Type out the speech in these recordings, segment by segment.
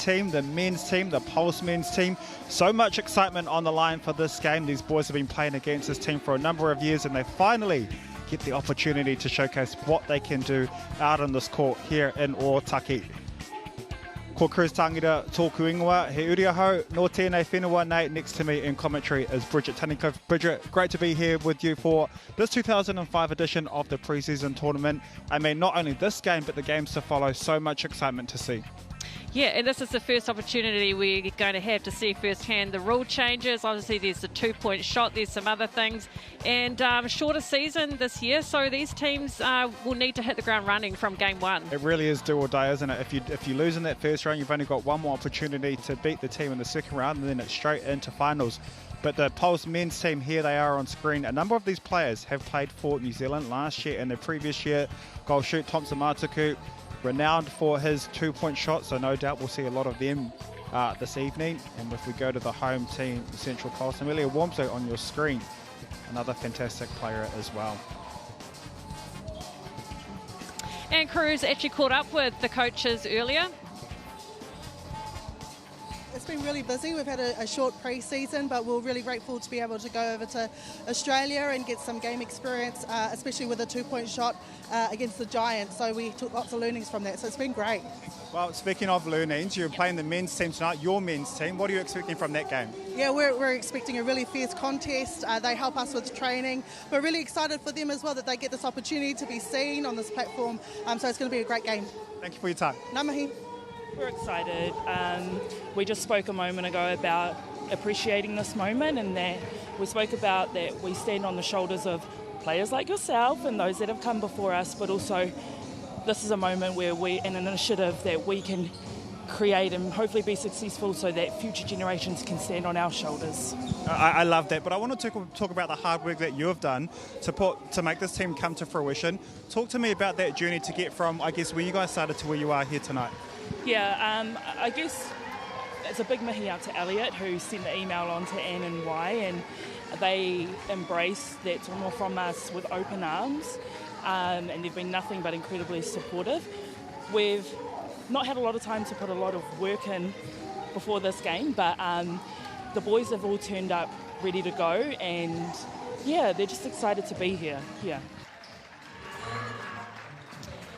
team, the men's team, the Pulse men's team. So much excitement on the line for this game. These boys have been playing against this team for a number of years, and they finally get the opportunity to showcase what they can do out on this court here in Otaki. Ko Cruz Tangira tōku ingoa, he uri ahau, no tēnei whenua nei. Next to me in commentary is Bridget Tanika. Bridget, great to be here with you for this 2005 edition of the Pre-Season Tournament. I mean, not only this game, but the games to follow. So much excitement to see. Yeah, and this is the first opportunity we're going to have to see firsthand the rule changes. Obviously, there's the 2-point shot, there's some other things, and shorter season this year, so these teams will need to hit the ground running from game one. It really is do or die, isn't it? If you lose in that first round, you've only got one more opportunity to beat the team in the second round, and then it's straight into finals. But the Pulse men's team, here they are on screen. A number of these players have played for New Zealand last year and the previous year. Goal shoot, Thompson Matuku, renowned for his 2-point shot, so no doubt we'll see a lot of them this evening. And if we go to the home team, Central Pulse, Amelia Wormsley on your screen, another fantastic player as well. And Cruz actually caught up with the coaches earlier. It's been really busy. We've had a short pre-season, but we're really grateful to be able to go over to Australia and get some game experience, especially with a 2-point shot against the Giants. So we took lots of learnings from that. So it's been great. Well, speaking of learnings, you're playing the men's team tonight, your men's team. What are you expecting from that game? Yeah, we're expecting a really fierce contest. They help us with training. We're really excited for them as well that they get this opportunity to be seen on this platform. So it's going to be a great game. Thank you for your time. Ngā mihi. We're excited. We just spoke a moment ago about appreciating this moment, and that we spoke about that we stand on the shoulders of players like yourself and those that have come before us, but also this is a moment where an initiative that we can create and hopefully be successful so that future generations can stand on our shoulders. I love that, but I want to talk about the hard work that you have done to make this team come to fruition. Talk to me about that journey to get from, I guess, where you guys started to where you are here tonight. Yeah, I guess it's a big mihi out to Elliot, who sent the email on to Anne and Y, and they embraced that tono from us with open arms, and they've been nothing but incredibly supportive. We've not had a lot of time to put a lot of work in before this game, but the boys have all turned up ready to go, and yeah, they're just excited to be here. Yeah.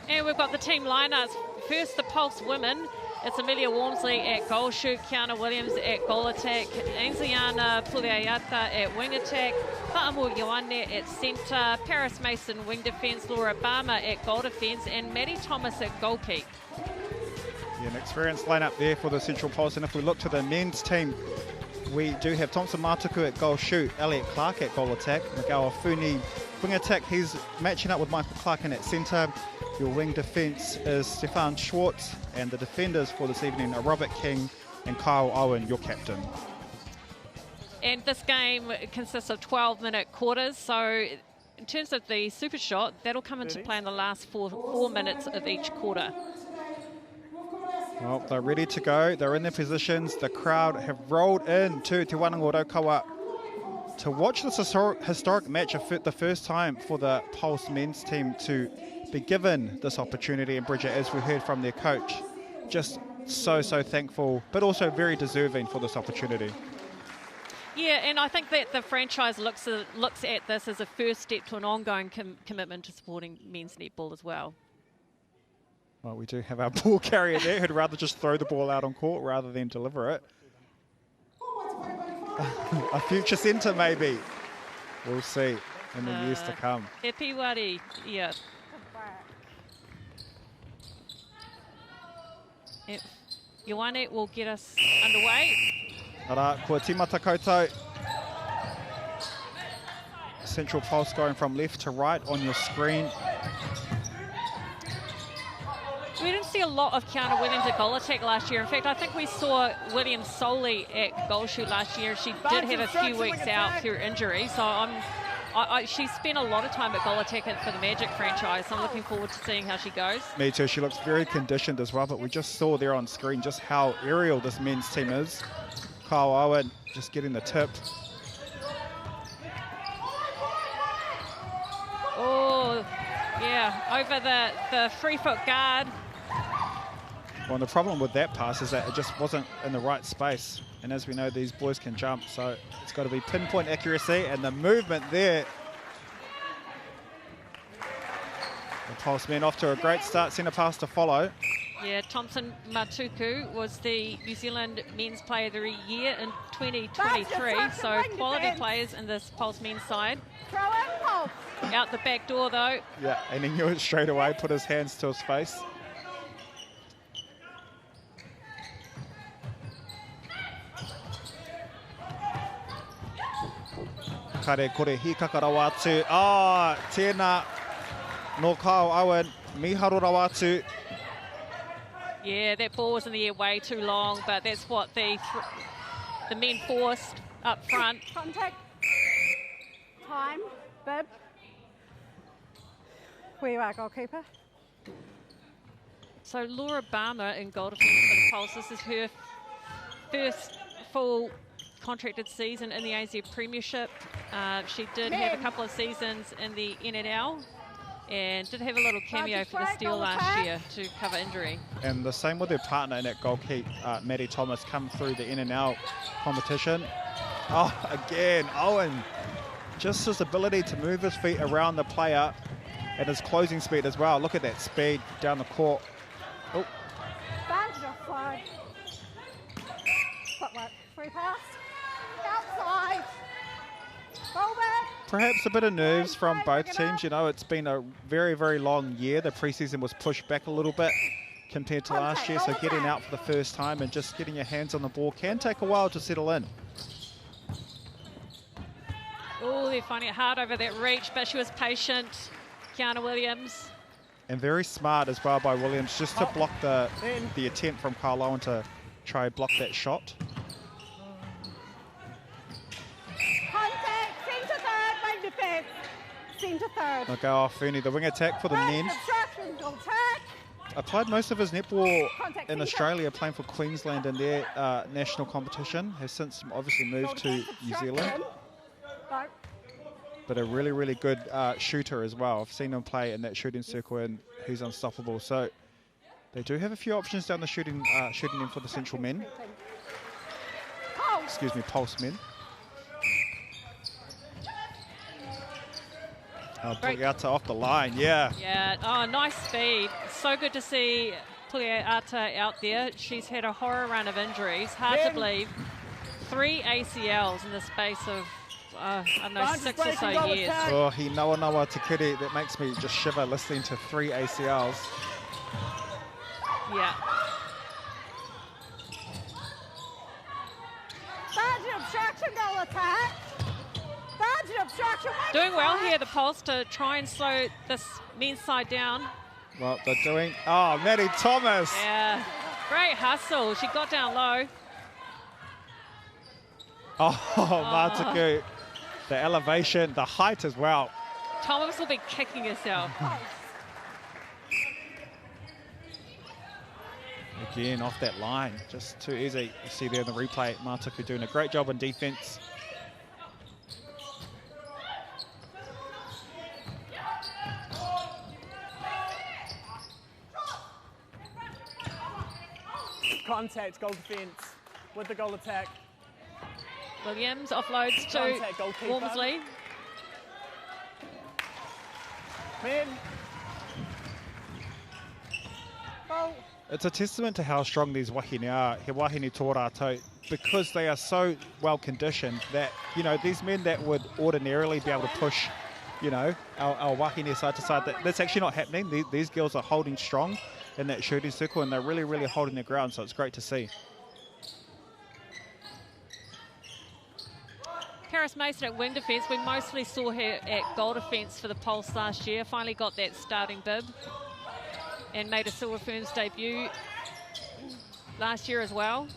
And we've got the team lineups. First, the Pulse women. It's Amelia Wormsley at goal shoot, Kiana Williams at goal attack, Anziana Puleayata at wing attack, Pa'amu Ioane at centre, Paris Mason wing defence, Laura Barmer at goal defence, and Maddie Thomas at goal keep. Yeah, an experienced lineup there for the Central Pulse. And if we look to the men's team, we do have Thompson Matuku at goal shoot, Elliot Clark at goal attack, Miguel Funi wing attack. He's matching up with Michael Clarkin at centre. Your wing defence is Stefan Schwartz, and the defenders for this evening are Robert King and Kyle Owen, your captain. And this game consists of 12-minute quarters, so in terms of the super shot, that'll come into play in the last four minutes of each quarter. Well, they're ready to go. They're in their positions. The crowd have rolled in to Te Wānanga Raukawa to watch this historic match, the first time for the Pulse men's team to be given this opportunity. And Bridget, as we heard from their coach, just so thankful, but also very deserving for this opportunity. Yeah, and I think that the franchise looks at this as a first step to an ongoing commitment to supporting men's netball as well. Well, we do have our ball carrier there who'd rather just throw the ball out on court rather than deliver it. A future centre, maybe. We'll see in the years to come. He Piwari, yeah. Ioane will get us underway. Ara, kua tīmata koutou. Central Pulse going from left to right on your screen. We didn't see a lot of Kiana Williams at goal attack last year. In fact, I think we saw Williams solely at goal shoot last year. She did have a few weeks out through injury, so she spent a lot of time at goal attack for the Magic franchise. So I'm looking forward to seeing how she goes. Me too. She looks very conditioned as well, but we just saw there on screen just how aerial this men's team is. Kyle Owen just getting the tip. Oh, yeah, over the free foot guard. Well, the problem with that pass is that it just wasn't in the right space. And as we know, these boys can jump, so it's got to be pinpoint accuracy, and the movement there. The Pulse men off to a great start, centre pass to follow. Yeah, Thompson Matuku was the New Zealand Men's Player of the Year in 2023, so quality players in this Pulse men's side. Throw in, Pulse. Out the back door, though. Yeah, and he knew it straight away, put his hands to his face. Kare kore hikaka rawa atu. Tēnā no Kyle Owen, miharu rawa atu. Yeah, that ball was in the air way too long, but that's what the men forced up front. Contact. Time. Bib. Where you are, goalkeeper. So Laura Barmer in goal defence for the Pulse. This is her first full contracted season in the ANZ Premiership. She did have a couple of seasons in the NNL and did have a little cameo for the Steel last year to cover injury. And the same with her partner in that goalkeep, Maddie Thomas, come through the NNL competition. Oh, again, Owen, just his ability to move his feet around the player and his closing speed as well. Look at that speed down the court. Oh. Offside. Footwork. Free pass. Outside. Ball back. Perhaps a bit of nerves from both teams. You know, it's been a very, very long year. The preseason was pushed back a little bit compared to last year, so getting out for the first time and just getting your hands on the ball can take a while to settle in. Oh, they're finding it hard over that reach, but she was patient. Kiana Williams. And very smart as well by Williams, just to block the attempt from Kyle Owen to try and block that shot. Contact. Centre third. Wing defence. Centre third. They'll go off Fernie, the wing attack for the men. Obstruction. Attack. Applied most of his netball Contact in centre. Australia, playing for Queensland in their national competition. Has since obviously moved to New Zealand. No. But a really, really good shooter as well. I've seen him play in that shooting circle and he's unstoppable. So they do have a few options down the shooting end for the Central men. Excuse me, Pulse men. Pugliata off the line, yeah. Yeah, oh, nice speed. So good to see Pugliata out there. She's had a horror run of injuries. Hard to believe. 3 ACLs in the space of I don't know, 6 or so years. Oh, he nawa te kiri. That makes me just shiver listening to 3 ACLs. Yeah. Margin obstruction, goal attack. Margin obstruction. Doing well here, the Pulse, to try and slow this men's side down. Well, they're doing... Oh, Maddie Thomas. Yeah. Great hustle. She got down low. Oh, Matuku. The elevation, the height as well. Thomas will be kicking herself. Again, off that line, just too easy. You see there in the replay, Matuku doing a great job on defense. Contact, goal defence with the goal attack. Williams offloads to Wormsley. Men. Ball. It's a testament to how strong these wahine are, he wahine tō rātou, because they are so well conditioned that, you know, these men that would ordinarily be able to push, you know, our wahine side to side, that's actually not happening. These girls are holding strong in that shooting circle and they're really, really holding their ground, so it's great to see. Karis Mason at wing defence. We mostly saw her at goal defence for the Pulse last year. Finally got that starting bib and made a Silver Ferns debut last year as well.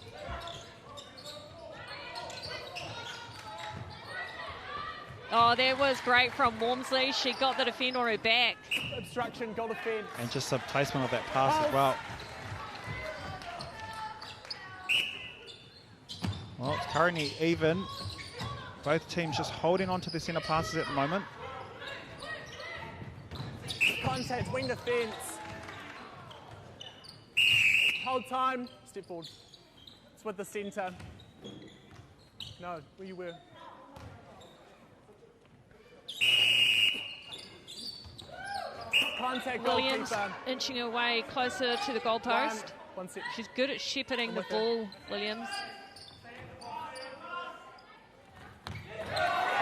Oh, that was great from Wormsley. She got the defender on her back. Obstruction, goal defence. And just the placement of that pass as well. Well, it's currently even. Both teams just holding on to the centre passes at the moment. Contact, wing defence. hold time, step forward. It's with the centre. No, where you were. Contact Williams goalkeeper. inching away closer to the goalpost. One set. She's good at shepherding the ball, Williams.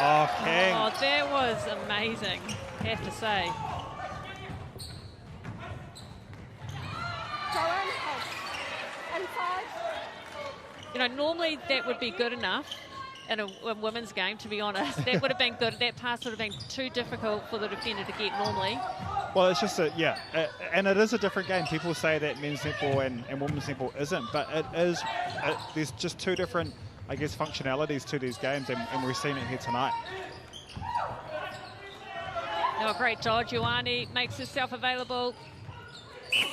Oh, King. Oh, that was amazing, I have to say. Go in, hold. Inside. You know, normally that would be good enough in a women's game, to be honest. That would have been good. That pass would have been too difficult for the defender to get normally. Well, it's just and it is a different game. People say that men's netball and women's netball isn't, but it is. There's just two different, I guess, functionalities to these games, and we've seen it here tonight. Oh, great dodge. Ioane makes herself available.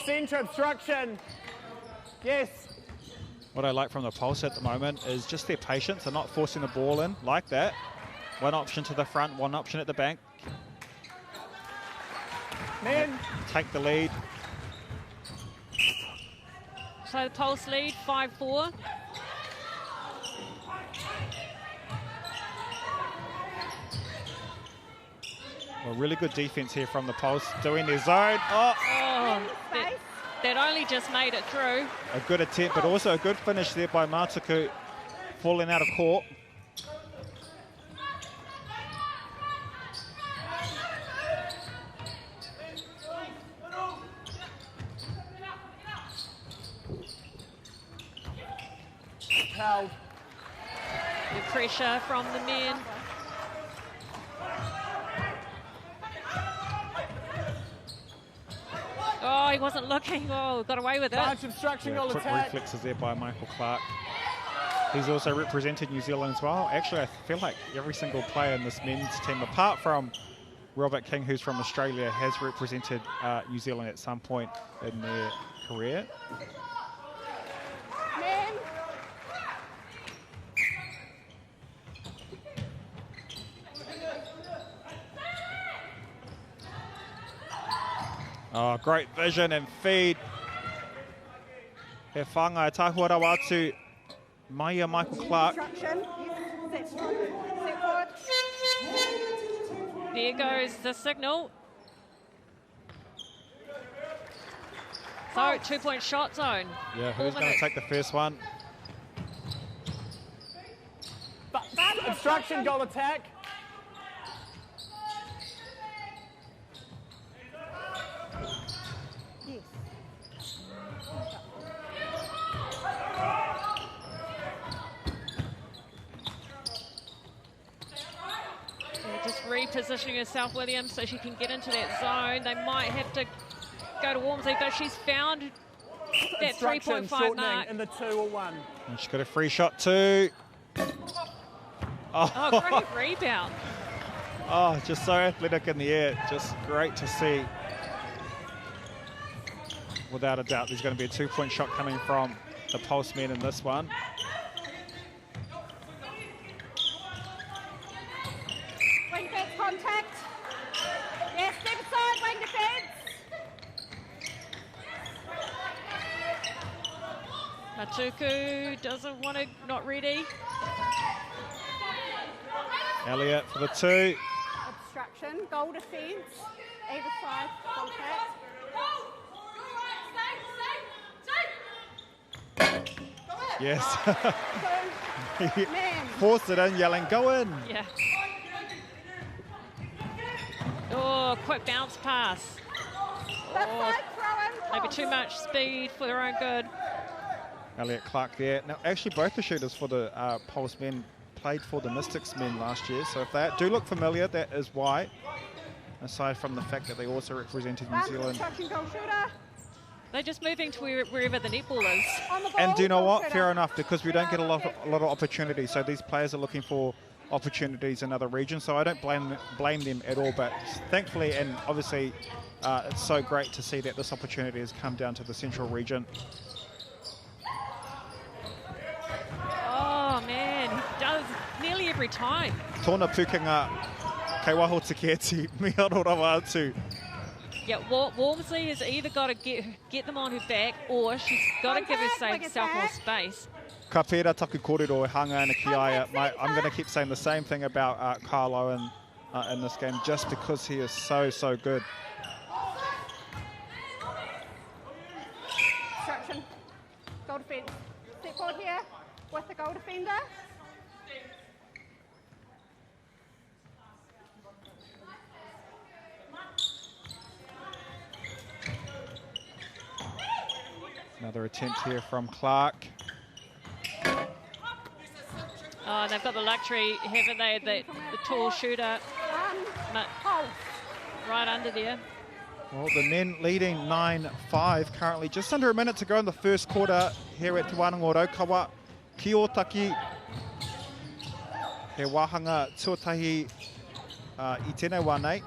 Centre obstruction. Yes. What I like from the Pulse at the moment is just their patience. They're not forcing the ball in like that. One option to the front, one option at the back. Man. Take the lead. So the Pulse lead, 5-4. Well, really good defense here from the Pulse, doing their zone. Oh, That only just made it through. a good attempt, but also a good finish there by Matuku, falling out of court. Held. Good pressure from the men. Oh, he wasn't looking. Oh, got away with it. Large obstruction goal Quick attack. reflexes there by Michael Clark. He's also represented New Zealand as well. Actually, I feel like every single player in this men's team, apart from Robert King, who's from Australia, has represented New Zealand at some point in their career. Men. Oh, great vision and feed. He whanga tahua atu Maya Michael Clark. Obstruction. Yes. Step forward. There goes the signal. So, 2-point shot zone. Yeah, 4 who's going to minutes. take the first one? Obstruction goal attack. Yes. Just repositioning herself, Williams, so she can get into that zone. They might have to go to Wormsley, but she's found that Obstruction 3.5 shortening mark. in the 2 or 1. And she's got a free shot too. Oh, great rebound. Oh, just so athletic in the air. Just great to see. Without a doubt, there's going to be a 2-point shot coming from the Pulse men in this one. Wing defense contact. Yes, step aside, wing defense. Matuku doesn't want to, not ready. Elliott for the 2. Obstruction, goal defense. Either side, contact. Yes. Two. Man. Forced it in, yelling, go in. Yeah. Oh, quick bounce pass. Left Oh, side, throw in. maybe too much speed for their own good. Elliott Clark there. Now, actually, both the shooters for the Pulse men played for the Mystics men last year, so if they do look familiar, that is why. Aside from the fact that they also represented New Zealand. Obstruction, goal shooter. They're just moving to wherever the netball is. On the ball, And do you know goal what? shooter. Fair enough, because we don't get a lot of opportunities. So these players are looking for opportunities in other regions. So I don't blame them at all. But thankfully, and obviously, it's so great to see that this opportunity has come down to the Central region. Oh, man, he does nearly every time. Tōna pukinga, kei waho te keti, mi aro rawa atu. Yeah, Walmsley has either got to get them on her back, or she's got to give herself more space. Ka pērā taku kōrero e hanga ana ki ai. I'm going to keep saying the same thing about Carl Owen in this game, just because he is so good. Obstruction. Goal defence. Step forward here with the goal defender. Another attempt here from Clark. Oh, they've got the luxury, haven't they, the tall shooter right under there. Well, the men leading 9-5, currently just under a minute to go in the first quarter here at Te Wānanga Raukawa. Ki Otaki, he wāhanga tuatahi I tēnei wānei.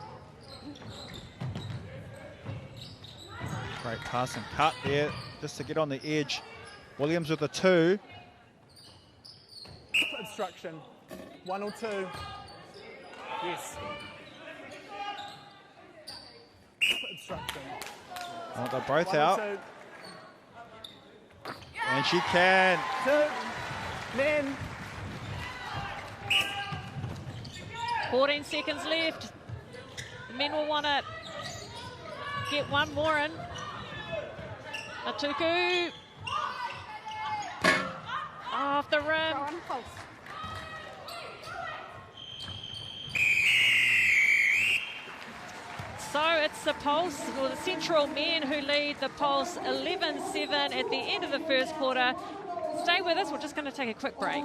Great pass and cut there, just to get on the edge. Williams with the 2. Obstruction. 1 or 2. Yes. Obstruction. Oh, they're both 1 or out. 2. And she can. 2. Men. 14 seconds left. The men will want to get one more in. Atuku. Off the rim. Go on, pulse. So it's the Pulse, or the Central men, who lead the Pulse 11-7 at the end of the first quarter. Stay with us, we're just going to take a quick break.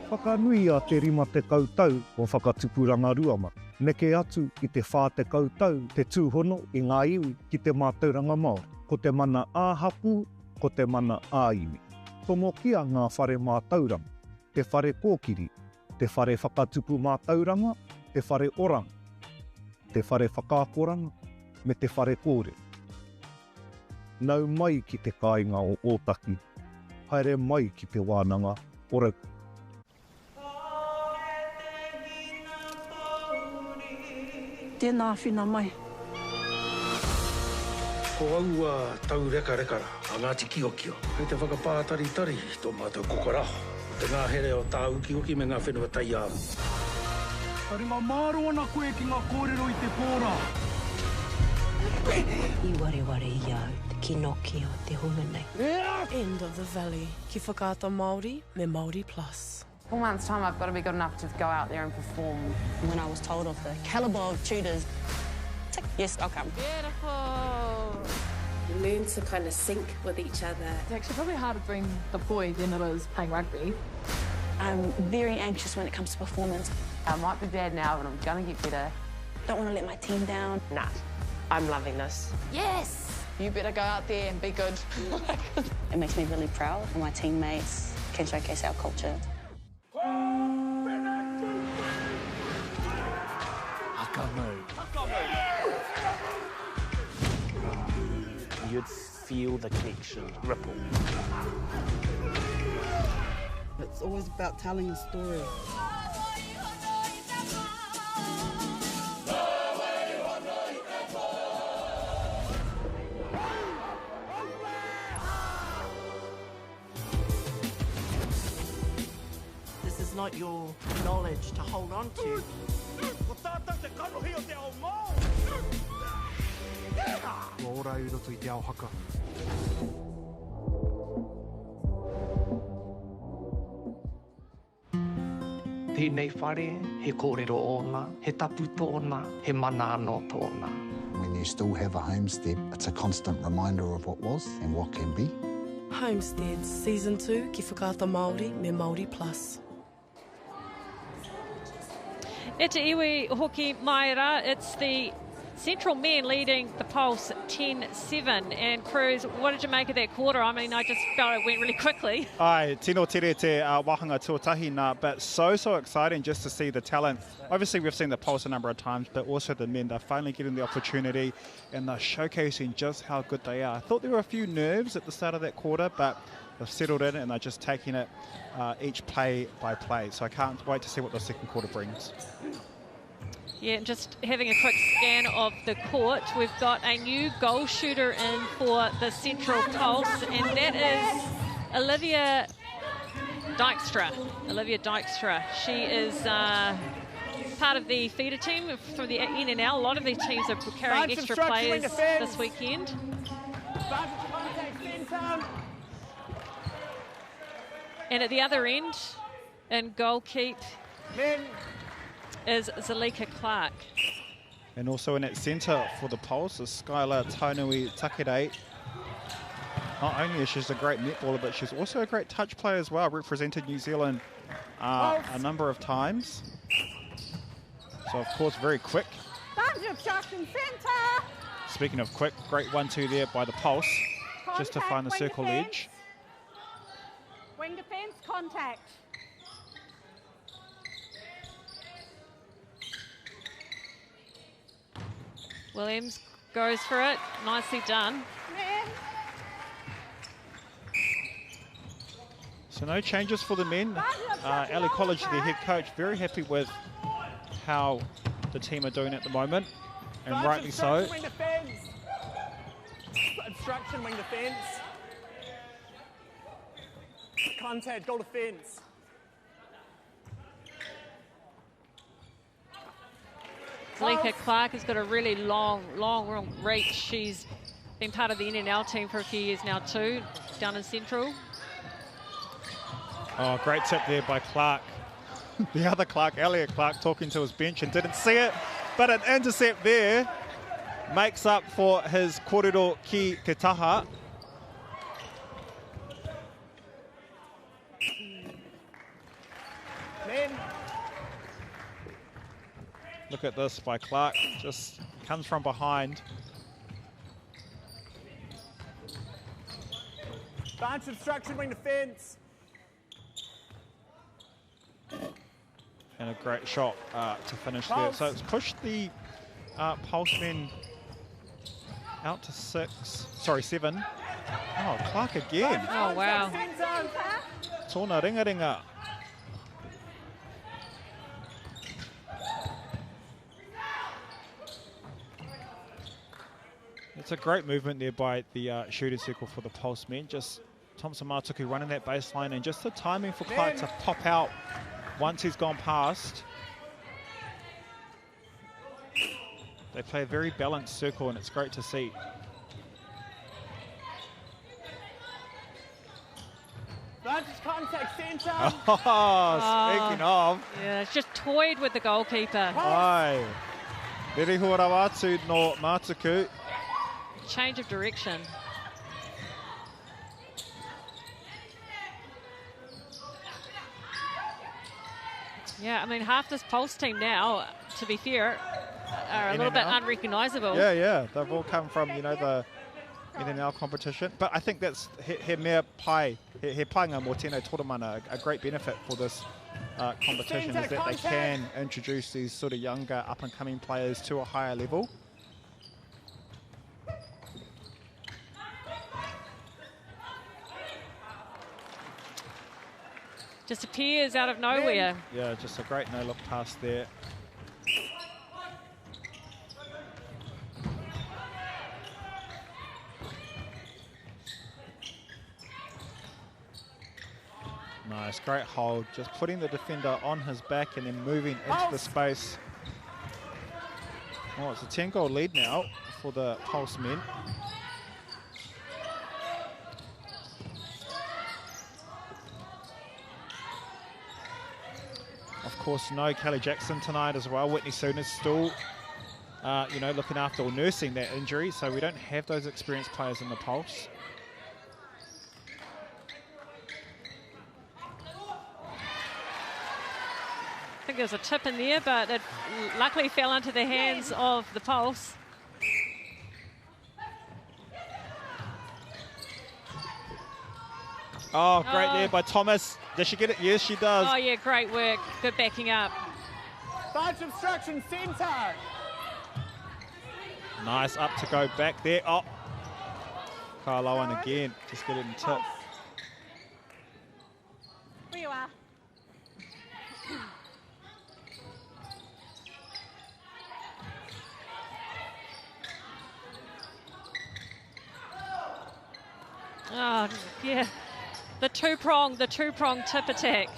Whakanui a te rima te koutou o whakatupuranga ruama. Neke atu i te whā te koutou, te tūhono i ngā iwi ki te mātauranga Māori. Ko te mana āhapu, ko te mana āiwi. Tomo kia ngā whare mātauranga, te whare kōkiri, te whare whakatupu mātauranga, te whare orang, te whare whakākoranga, me te whare kōre. Nau mai ki te kāinga o Ōtaki, haere mai ki te Wānanga o Raukawa. Tēnā whina mai. Ko aua tau reka rekara, a Ngāti Kiokio. Hei te whakapātari-tari tō mātou kokaraho. Te ngā here o tā uki me ngā whenua tai āmu. Taringa māro ana koe ki ngā kōrero i te pōra. I wareware i au, ki noki o te hunga nei. End of the valley, ki whakaata Māori me Māori Plus. 4 months' time, I've got to be good enough to go out there and perform. When I was told of the calibre of tutors, yes, I'll come. Beautiful. You learn to kind of sync with each other. It's actually probably harder doing the boy than it is playing rugby. I'm very anxious when it comes to performance. I might be bad now, but I'm going to get better. Don't want to let my team down. Nah, I'm loving this. Yes! You better go out there and be good. It makes me really proud when my teammates can showcase our culture. You'd feel the connection ripple. It's always about telling a story. This is not your knowledge to hold on to. Ora uro tui te ao haka. Tēnei whare, he kōrero ōna, he tapu tōna, he mana anō tōna. When you still have a homestead, it's a constant reminder of what was and what can be. Homesteads, Season 2, ki whakaata Māori me Māori Plus. E te iwi hoki Maira, it's the Central men leading the Pulse 10-7. And Cruz, what did you make of that quarter? I mean, I just felt it went really quickly. Ai, tino tere te wahanga tuatahi nā, but so exciting just to see the talent. Obviously, we've seen the Pulse a number of times, but also the men, they're finally getting the opportunity and they're showcasing just how good they are. I thought there were a few nerves at the start of that quarter, but they've settled in and they're just taking it each play by play. So I can't wait to see what the second quarter brings. Yeah, just having a quick scan of the court, we've got a new goal shooter in for the Central Pulse, and that is Olivia Dykstra. Olivia Dykstra. She is part of the feeder team from the NNL. A lot of these teams are carrying extra players this weekend. And at the other end, in goal keep, is Zalika Clark. And also in at centre for the Pulse is Skylar Taunui Takere. Not only is she a great netballer, but she's also a great touch player as well. Represented New Zealand a number of times. So, of course, very quick. Speaking of quick, great 1-2 there by the Pulse. Contact, just to find the circle defense. edge. Wing defence, contact. Williams goes for it. Nicely done. So no changes for the men. Ali College, the head coach, very happy with how the team are doing at the moment, and rightly so. Obstruction, wing defence. Contact, goal defence. Zalika Clark has got a really long reach. She's been part of the NNL team for a few years now too, down in Central. Oh, great tip there by Clark. The other Clark, Elliot Clark, talking to his bench and didn't see it, but an intercept there makes up for his kōrero ki te taha. Look at this by Clark, just comes from behind. Advance obstruction, wing defence. And a great shot to finish there. So it's pushed the Pulse men out to 7. Oh, Clark again. Oh, wow. Tōna ringa. It's a great movement there by the shooting circle for the Pulse men. Just Thompson Matuku running that baseline, and just the timing for Clark to pop out once he's gone past. They play a very balanced circle, and it's great to see. Contact centre. Speaking of. Yeah, it's just toyed with the goalkeeper. Ai. Riri Horawatu no Matuku. Change of direction. Yeah, I mean, half this Pulse team now, to be fair, are a little bit unrecognisable. Yeah, they've all come from, the NNL competition. But I think that's he mea pai, he painga mō tēnei toramana, a great benefit for this competition is that they can introduce these sort of younger up-and-coming players to a higher level. Just appears out of nowhere. Yeah, just a great no-look pass there. Nice, great hold. Just putting the defender on his back and then moving into the space. Oh, it's a 10-goal lead now for the Pulse men. Of course, no Kelly Jackson tonight as well. Whitney Soon is still, looking after or nursing that injury, so we don't have those experienced players in the Pulse. I think there was a tip in there, but it luckily fell into the hands of the Pulse. Oh, great there by Thomas. Does she get it? Yes, she does. Oh, yeah, great work. Good backing up. Bunch obstruction centre. Nice, up to go back there. Oh, Karlowan again, just getting tipped. Where you are. two-prong tip attack.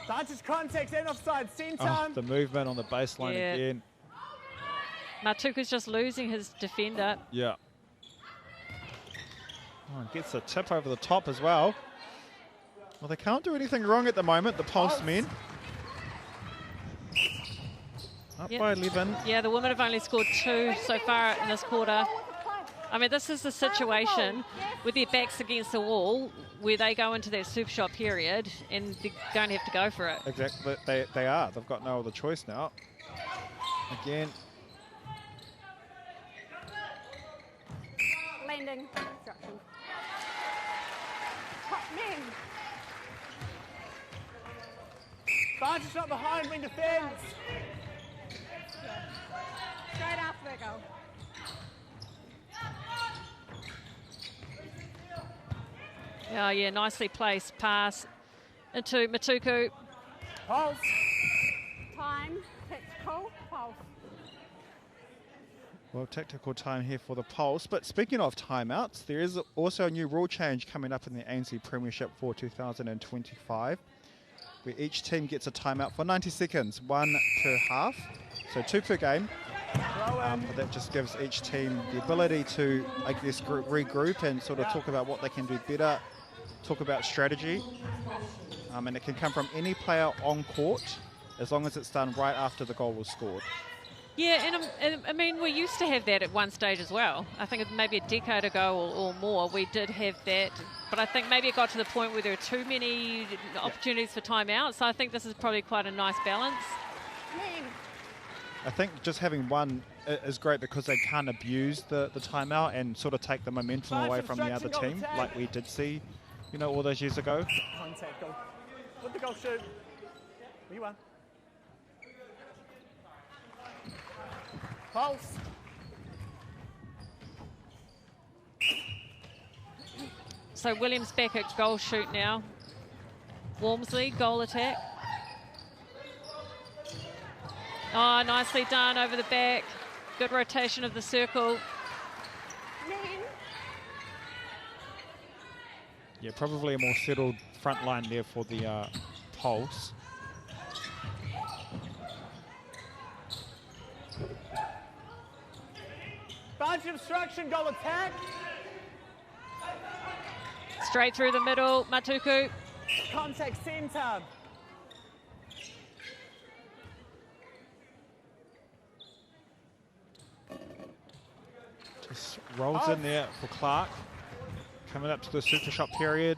Vantage context and offside centre. Oh, the movement on the baseline again. Matuku's just losing his defender. Yeah. Oh, gets a tip over the top as well. Well, they can't do anything wrong at the moment, the Pulse men. Up by 11. Yeah, the women have only scored 2 so far in this quarter. I mean, this is the situation with their backs against the wall where they go into that super shot period and they don't have to go for it. Exactly, they are. They've got no other choice now. Again. Landing instruction. Top men. Vantage shot behind, wing defence. Straight after that goal. Oh, yeah, nicely placed pass into Matuku. Pulse. Time. Tactical. Pulse. Well, tactical time here for the Pulse. But speaking of timeouts, there is also a new rule change coming up in the ANZ Premiership for 2025, where each team gets a timeout for 90 seconds, 1 per half, so 2 per game. But that just gives each team the ability to, I guess, regroup and sort of talk about what they can do better, talk about strategy. And it can come from any player on court, as long as it's done right after the goal was scored. Yeah, and I mean, we used to have that at one stage as well. I think maybe a decade ago or more, we did have that. But I think maybe it got to the point where there were too many opportunities for timeout. So I think this is probably quite a nice balance. I think just having one is great because they can't abuse the timeout and sort of take the momentum away from the other team, like we did see, you know, all those years ago. Contact, goal. With the goal shoot. You won. Pulse. So Williams back at goal shoot now. Walmsley, goal attack. Oh, nicely done over the back. Good rotation of the circle. Yeah, probably a more settled front line there for the Pulse. Bunch obstruction, goal attack. Straight through the middle, Matuku. Contact centre. Just rolls in there for Clark. Coming up to the super shot period.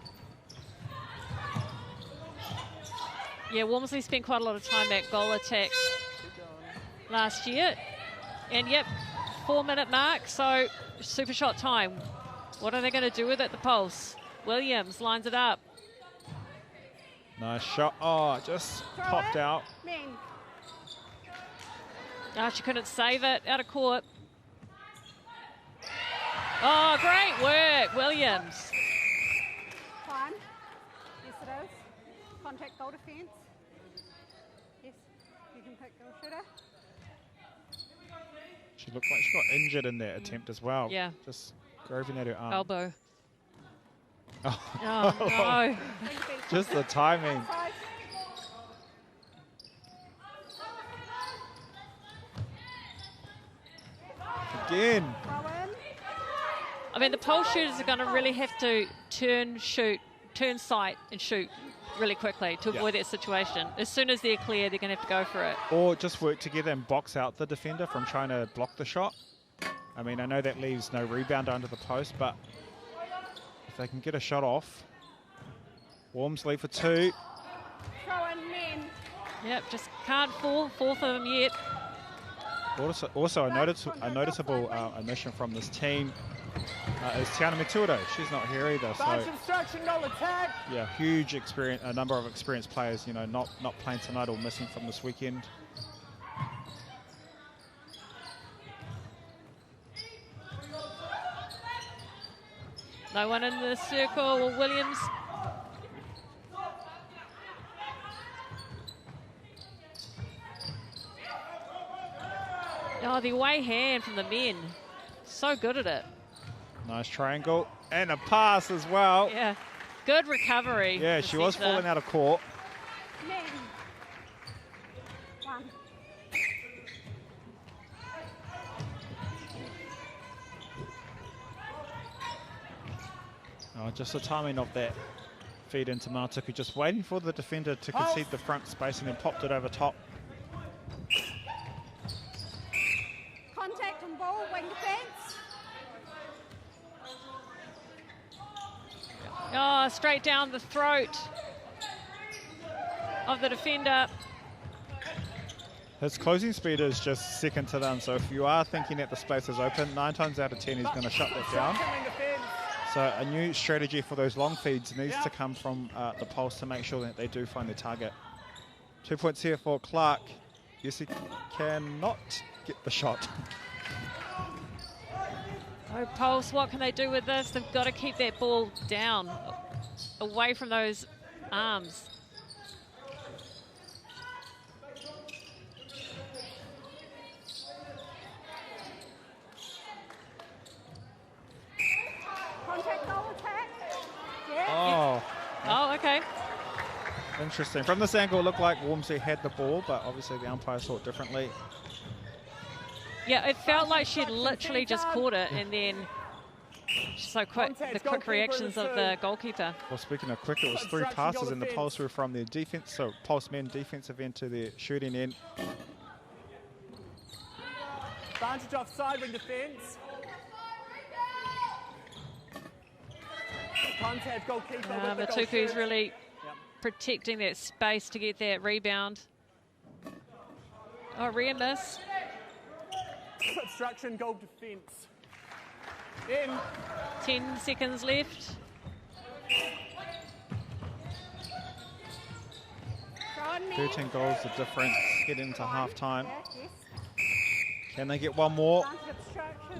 Yeah, Walmsley spent quite a lot of time at goal attack last year. And yep, 4-minute mark, so super shot time. What are they going to do with it, the Pulse? Williams lines it up. Nice shot. Oh, just popped out. Oh, she couldn't save it, out of court. Oh, great work, Williams. Time. Yes, it is. Contact goal defence. Yes, you can pick goal shooter. She looked like she got injured in that attempt as well. Yeah. Just groping at her arm. Elbow. Oh, oh no. Just the timing. Again. I mean, the pole shooters are going to really have to turn sight and shoot really quickly to avoid that situation. As soon as they're clear, they're going to have to go for it. Or just work together and box out the defender from trying to block the shot. I mean, I know that leaves no rebound under the post, but if they can get a shot off. Walmsley for 2. Throw in men. Yep, just can't fall. Fourth of them yet. Also a noticeable omission from this team is Tiana Matilda. She's not here either. So obstruction, goal attack. Yeah, huge experience, a number of experienced players, you know, not playing tonight or missing from this weekend. No one in the circle. Williams. Oh, the away hand from the men. so good at it. Nice triangle and a pass as well. Yeah, good recovery. Yeah, she was falling out of court. Oh, just the timing of that feed into Matuku, just waiting for the defender to concede the front space and then popped it over top. Contact on ball, wing defence. Oh, straight down the throat of the defender. His closing speed is just second to none, so if you are thinking that the space is open, 9 times out of 10 he's going to shut that down. So a new strategy for those long feeds needs to come from the Pulse to make sure that they do find their target. 2 points here for Clark. Yes, he cannot get the shot. Oh, Pulse, what can they do with this? They've got to keep that ball down, away from those arms. Contact goal attack. Yeah. Oh. Oh, okay. Interesting. From this angle, it looked like Wormsley had the ball, but obviously the umpire saw it differently. Yeah, it felt like she'd literally just caught it, and then so quick, the quick reactions of the goalkeeper. Well, speaking of quick, it was 3 passes, and the Pulse were from their defense, so Pulse men defensive end to their shooting end. Advantage offside wing defence. Contact goalkeeper. Matuku's really protecting that space to get that rebound. Oh, rear miss. Obstruction goal defence. In. 10 seconds left. Rodney. 13 goals the difference, get into half time. Can they get one more?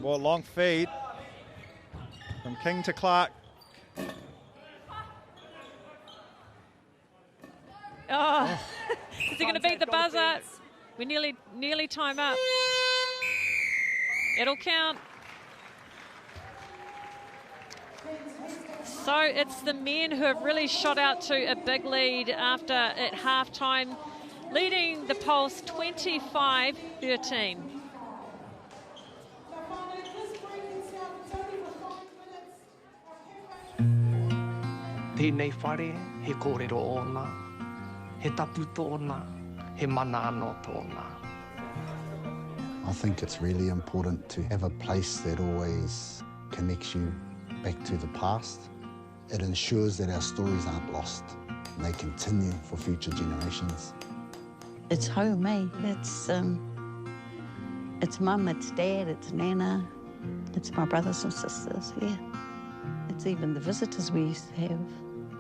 More long feed from King to Clark. Oh, is he going to beat the buzzer? We're nearly time up. It'll count. So it's the men who have really shot out to a big lead after at halftime, leading the Pulse 25-13. Tēnei whare, he kōrero ona, he tapu tōna, he mana anō tōna. I think it's really important to have a place that always connects you back to the past. It ensures that our stories aren't lost and they continue for future generations. It's home, eh? It's mum, it's dad, it's Nana, it's my brothers and sisters, yeah. It's even the visitors we used to have.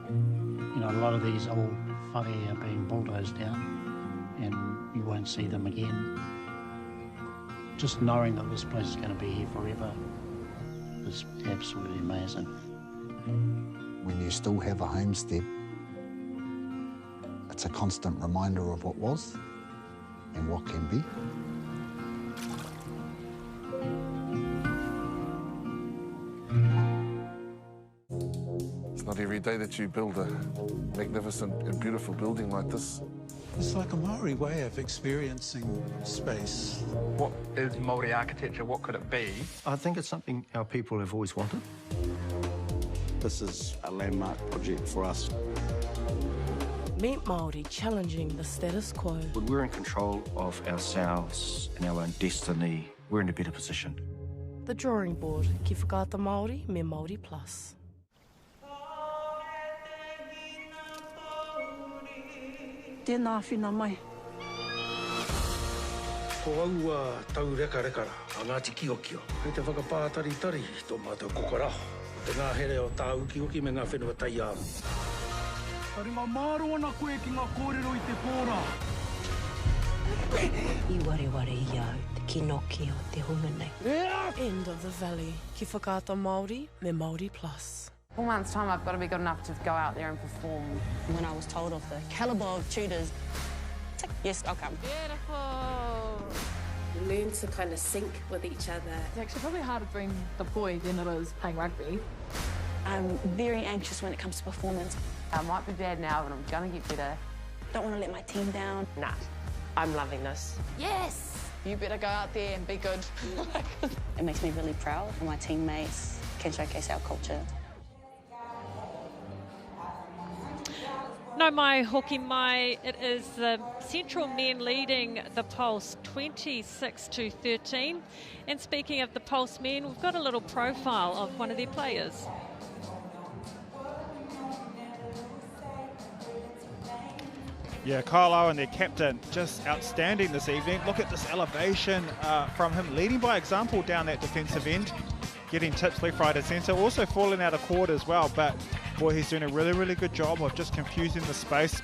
You know, a lot of these old whare are being bulldozed down and you won't see them again. Just knowing that this place is going to be here forever is absolutely amazing. When you still have a homestead, it's a constant reminder of what was and what can be. It's not every day that you build a magnificent and beautiful building like this. It's like a Maori way of experiencing space. What is Maori architecture? What could it be? I think it's something our people have always wanted. This is a landmark project for us. Meet Māori challenging the status quo. When we're in control of ourselves and our own destiny, we're in a better position. The drawing board, ki whakaata Māori me Māori Plus. Tēnā whina mai. Ko aua tau reka reka ra, a Ngāti Kiokio. Hei te whakapātari-tari tō mātou kokaraho. Te ngā here o tā uki me ngā whenua tai āmu. Taringa māro ana koe ki ngā kōrero I te pōra. I wareware I au, te kinoki o te hunga nei. End of the valley, ki whakaata Māori me Māori Plus. 4 months' time, I've got to be good enough to go out there and perform. When I was told of the calibre of tutors, yes, I'll come. Beautiful. learn to kind of sync with each other. It's actually probably harder being the boy than it is playing rugby. I'm very anxious when it comes to performance. I might be bad now, but I'm going to get better. Don't want to let my team down. Nah, I'm loving this. Yes! You better go out there and be good. It makes me really proud when my teammates can showcase our culture. No mai hoki mai, it is the Central men leading the Pulse 26-13. And speaking of the Pulse men, we've got a little profile of one of their players. Yeah, Kyle Owen, their captain, just outstanding this evening. Look at this elevation from him, leading by example down that defensive end, getting tips left, right and centre, also falling out of court as well. But boy, he's doing a really, really good job of just confusing the space.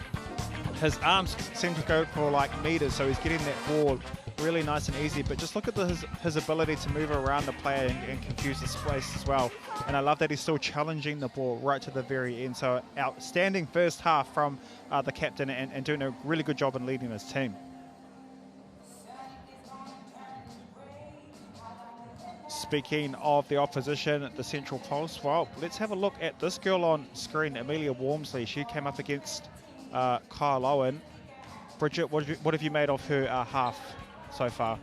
His arms seem to go for like meters, so he's getting that ball really nice and easy. But just look at his ability to move around the player and confuse the space as well. And I love that he's still challenging the ball right to the very end. So outstanding first half from the captain and doing a really good job in leading his team. Speaking of the opposition, the Central Pulse, well, let's have a look at this girl on screen, Amelia Walmsley. She came up against Kyle Owen. Bridget, what have you made of her half so far?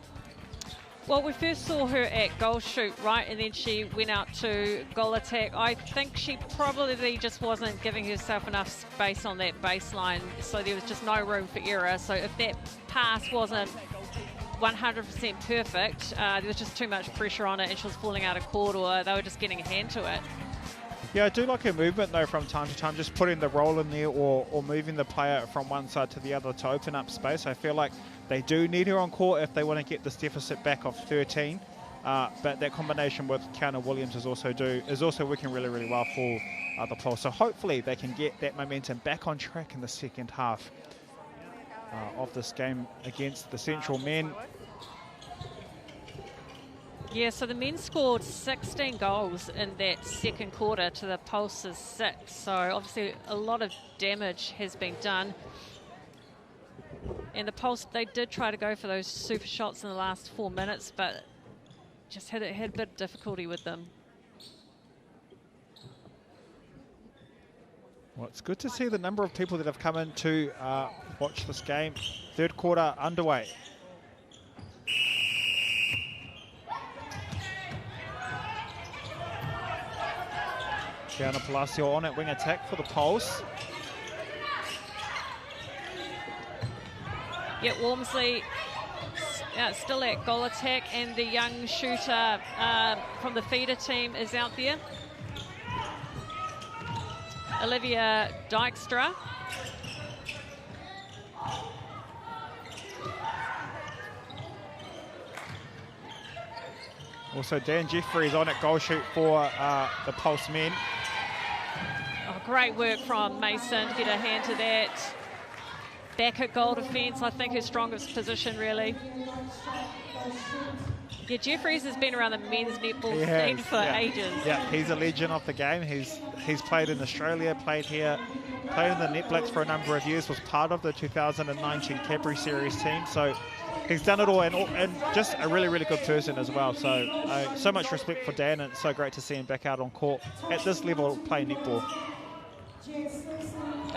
Well, we first saw her at goal shoot, right, and then she went out to goal attack. I think she probably just wasn't giving herself enough space on that baseline, so there was just no room for error. So if that pass wasn't 100% perfect, there was just too much pressure on it and she was falling out of court, or they were just getting a hand to it. Yeah, I do like her movement though from time to time, just putting the roll in there or moving the player from one side to the other to open up space. I feel like they do need her on court if they want to get this deficit back of 13. But that combination with Kiana Williams is also working really, really well for the Pulse. So hopefully they can get that momentum back on track in the second half of this game against the Central men. Yeah, so the men scored 16 goals in that second quarter to the Pulse's 6. So obviously a lot of damage has been done. And the Pulse, they did try to go for those super shots in the last 4 minutes, but just had a bit of difficulty with them. Well, it's good to see the number of people that have come in to watch this game. Third quarter underway. Kiana Palacio on at wing attack for the Pulse. Yeah, Walmsley still at goal attack, and the young shooter from the feeder team is out there. Olivia Dykstra. Also Dan Jeffries on at goal shoot for the Pulse men. Oh, great work from Mason to get a hand to that. Back at goal defence, I think her strongest position really. Yeah, Jeffries has been around the men's netball scene for ages. Yeah, he's a legend of the game. He's played in Australia, played here, played in the Netblacks for a number of years, was part of the 2019 Cadbury Series team. So he's done it all, and just a really, really good person as well. So so much respect for Dan, and it's so great to see him back out on court at this level playing netball.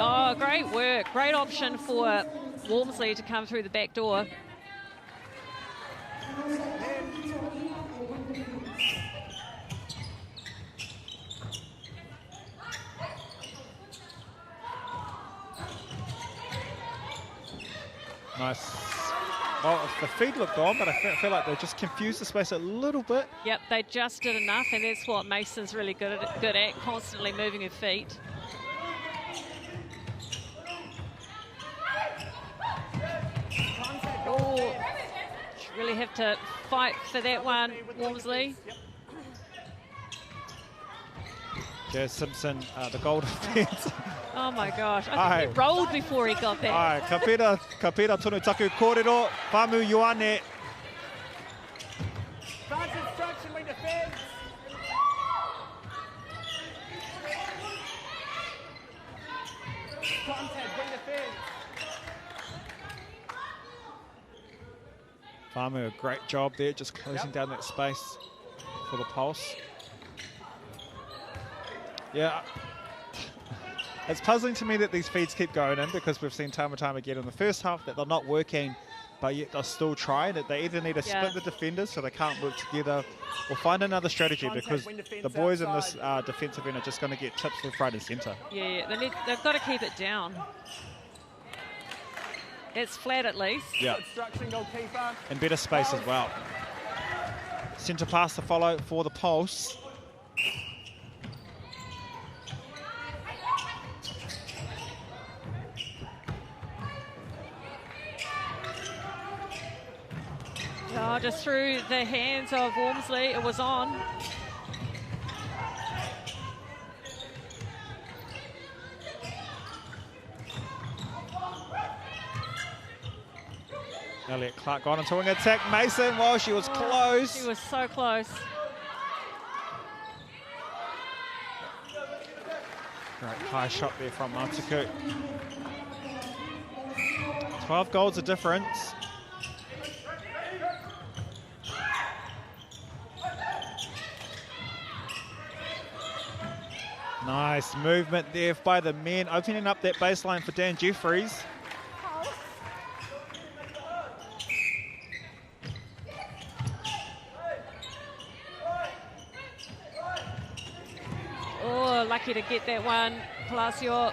Oh, great work. Great option for Walmsley to come through the back door. Nice. Well, the feed looked on, but I feel like they just confused the space a little bit. Yep, they just did enough, and that's what Mason's really good at, constantly moving her feet. Oh, really have to fight for that one, Walmsley. Jazz Simpson, the goal defence. Oh my gosh, I think he rolled before he got there. Ai, ka pera tonu taku kōrero, Famu Ioane. France instruction, we defend. Contact, we defend. Famu, a great job there, just closing down that space for the Pulse. Yeah. It's puzzling to me that these feeds keep going in, because we've seen time and time again in the first half that they're not working, but yet they're still trying. That they either need to split the defenders so they can't work together, or find another strategy, because the boys in this defensive end are just going to get tips left, right and centre. Yeah, they've got to keep it down. It's flat at least. Yeah. And better space as well. Centre pass to follow for the Pulse. Oh, just through the hands of Wormsley. It was on. Elliot Clark got into an attack. Mason, well, she was close. She was so close. Great high shot there from Matuku. 12 goals of difference. Nice movement there by the men, opening up that baseline for Dan Jeffries. Oh, lucky to get that one, Palacio.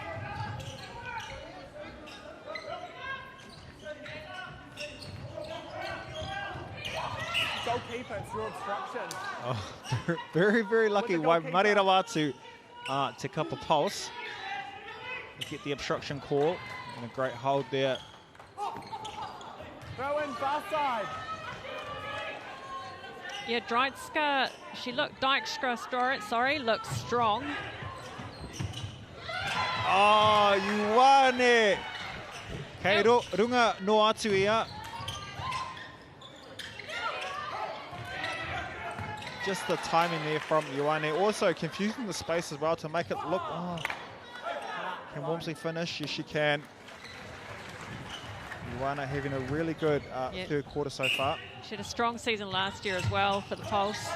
Goalkeeper, it's your obstruction. Oh, very, very lucky. Waimarie Rawatu to couple Pulse. We get the obstruction call, and a great hold there. Throw in, far side. Yeah, Dijkska, looks strong. Oh, you won it. Kei runga no atu ia. Just the timing there from Ioane. Also confusing the space as well to make it look... Oh. Can Wormsley finish? Yes, she can. Ioane having a really good third quarter so far. She had a strong season last year as well for the Pulse.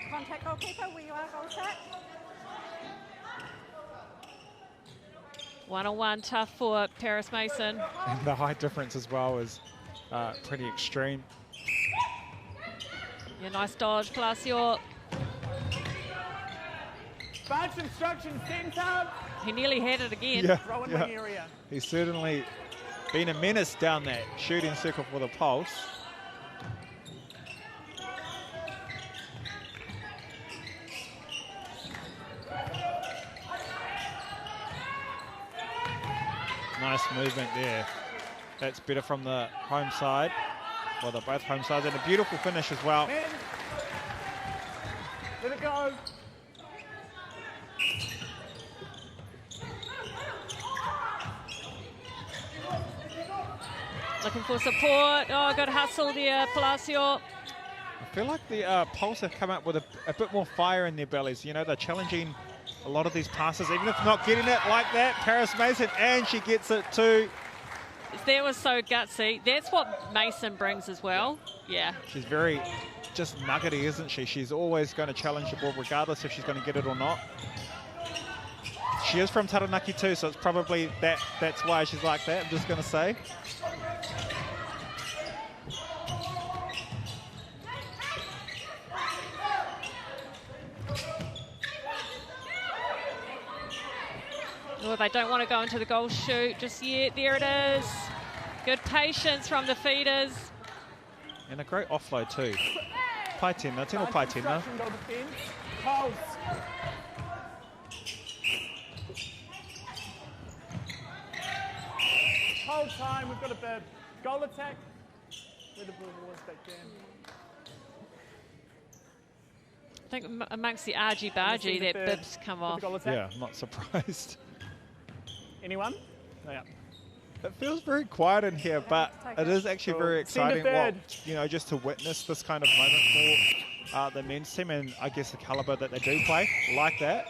Contact goalkeeper, where you are, goal set. 1-on-1 tough for Paris Mason. And the height difference as well is pretty extreme. Yeah, nice dodge, Palacio. Badge obstruction, centre. He nearly had it again. Yeah, area. He's certainly been a menace down that shooting circle for the Pulse. Nice movement there. That's better from the home side. Well, they're both home sides, and a beautiful finish as well. Men. Let it go. Looking for support. Oh, good hustle there, Palacio. I feel like the Pulse have come up with a bit more fire in their bellies. You know, they're challenging a lot of these passes, even if not getting it like that. Paris Mason, and she gets it too. That was so gutsy. That's what Mason brings as well. Yeah. She's very just nuggety, isn't she? She's always going to challenge the ball regardless if she's going to get it or not. She is from Taranaki too, so it's probably that's why she's like that, I'm just going to say. Oh, they don't want to go into the goal shoot just yet. There it is. Good patience from the feeders. And a great offload too. Paitena, Tino Paitena. Hold time, we've got a goal attack. Where the ball was back then. I think amongst the argy-bargy that bibs come off. Yeah, I'm not surprised. Anyone? Oh, yeah. It feels very quiet in here, but it is actually very exciting. Just to witness this kind of moment the men's team, and I guess the calibre that they do play like that.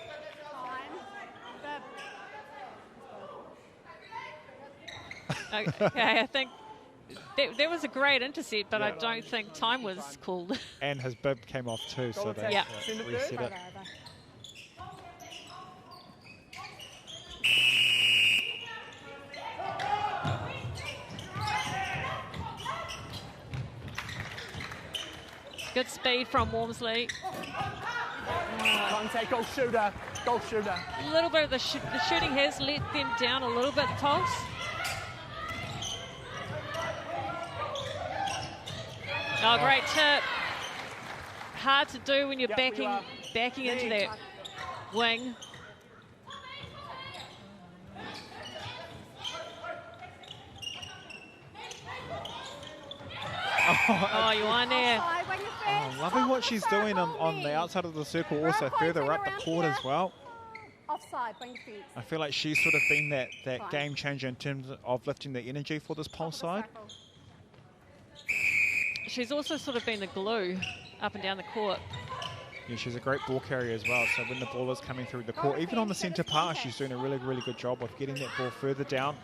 Okay, I think there was a great intercept, but I don't think time was called. And his bib came off too, so they reset it. Good speed from Walmsley. Contact, goal shooter, goal shooter. A little bit of the shooting has let them down a little bit, the Pulse. Oh, great tip. Hard to do when you're backing into that wing. Oh, you are there. Oh, loving what she's doing on the outside of the circle, also further up the court as well. Offside, bring your feet. I feel like she's sort of been that game changer in terms of lifting the energy for this Pulse side. She's also sort of been the glue up and down the court. Yeah, she's a great ball carrier as well. So when the ball is coming through the court, even on the centre pass, she's doing a really, really good job of getting that ball further down.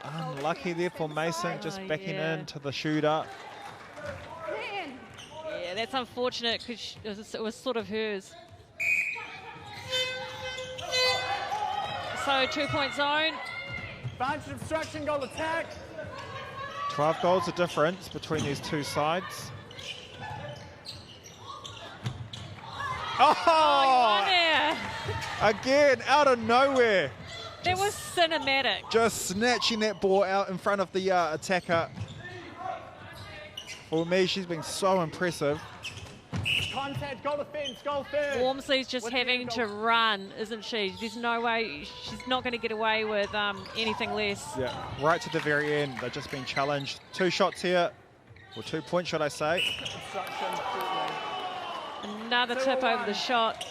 Unlucky there for Mason, just backing into the shooter. Yeah, that's unfortunate because it was sort of hers. So 2-point zone. Advantage obstruction, goal attack. 12 goals the difference between these two sides. Oh! Again, out of nowhere. That was cinematic. Just snatching that ball out in front of the attacker. For me, she's been so impressive. Contact, goal defense, goal third. Walmsley's just having to run, isn't she? There's no way, she's not going to get away with anything less. Yeah, right to the very end. They've just been challenged. 2 shots here, or 2 points, should I say. Another tip over the shot.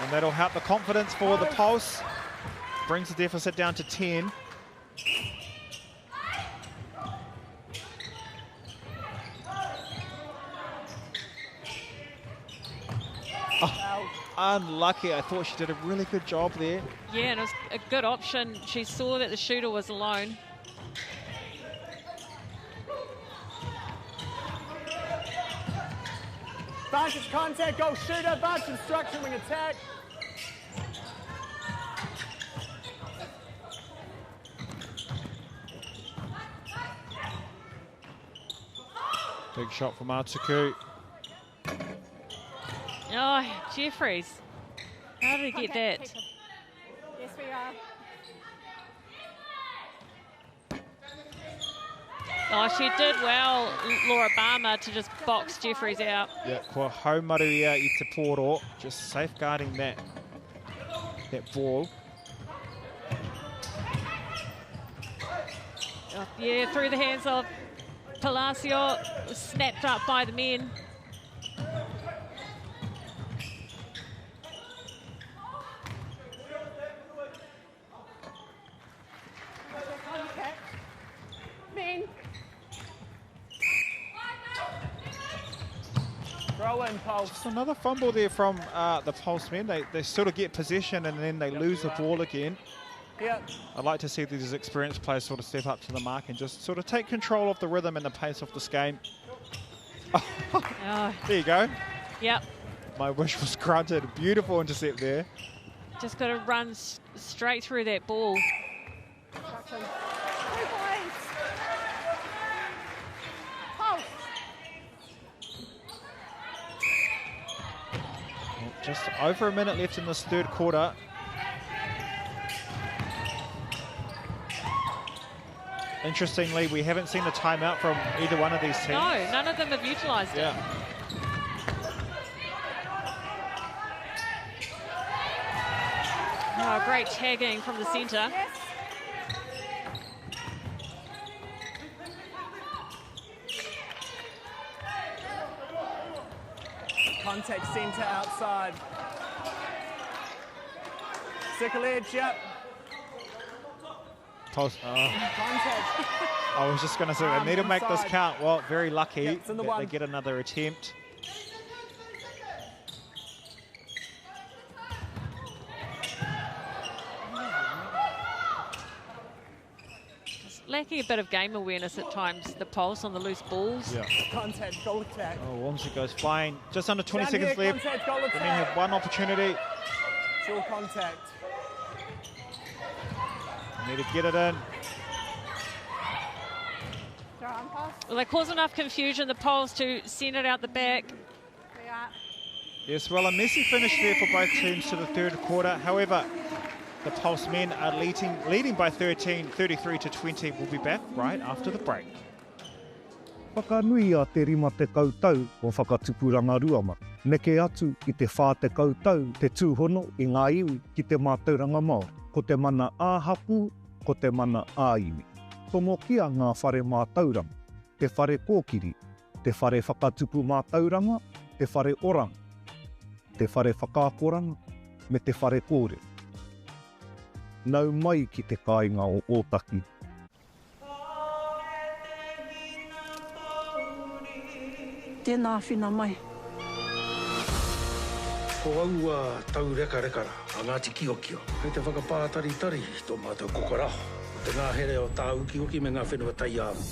And that'll help the confidence for the Pulse. Brings the deficit down to 10. Oh, unlucky. I thought she did a really good job there. Yeah, and it was a good option. She saw that the shooter was alone. Advantage contact, goal shooter, advantage obstruction, wing attack. Big shot from Atuku. Oh, Jeffries. How did he get that? Yes, we are. Oh, she did well, Laura Barmer, to just box Jeffries out. Yeah, kua haumaruia I te poro, just safeguarding that ball. Oh, yeah, through the hands of Palacio, snapped up by the men. Men. Throw in, Pulse. Just another fumble there from the Pulse men. They sort of get possession and then they lose the ball again. Yep. I'd like to see these experienced players sort of step up to the mark and just sort of take control of the rhythm and the pace of this game. Oh. There you go. Yep. My wish was granted. Beautiful intercept there. Just got to run straight through that ball. Just over a minute left in this third quarter. Interestingly, we haven't seen a timeout from either one of these teams. No, none of them have utilised it. Oh, great tagging from the centre. Contact centre outside. Circle edge, yep. Pulse. Contact. I was just going to say, they need to make this count. Well, very lucky Yep, that they get another attempt. Lacking a bit of game awareness at times, the Pulse on the loose balls. Yeah. Contact, goal attack. Oh, Walmsley goes flying. Just under 20 Down seconds here, left. contact, goal They only attack. have one opportunity. Sure contact. Need to get it in. Well, they cause enough confusion, the Pulse, to send it out the back. Yes, well, a messy finish there for both teams to the third quarter. However, the Pulse men are leading by 13, 33 to 20. We'll be back right after the break. Whakanui a te rima te koutou o whakatupuranga ruama. Neke atu i te whā te koutou, te tūhono i ngā iwi ki te mātauranga Māori. Ko te mana āhapu, ko te mana āiwi. Tomo kia ngā whare mātauranga, te whare kōkiri, te whare whakatupu mātauranga, te whare oranga, te whare whakākoranga, me te whare kōre. Nau mai ki te kāinga o Ōtaki. Tēnā whina mai. Ko aua tau reka rekara, a Ngāti Kiokio. Hei te whakapātari-tari tō mātou kokaraho. Te ngā here o tā uki me ngā whenua tai āmu.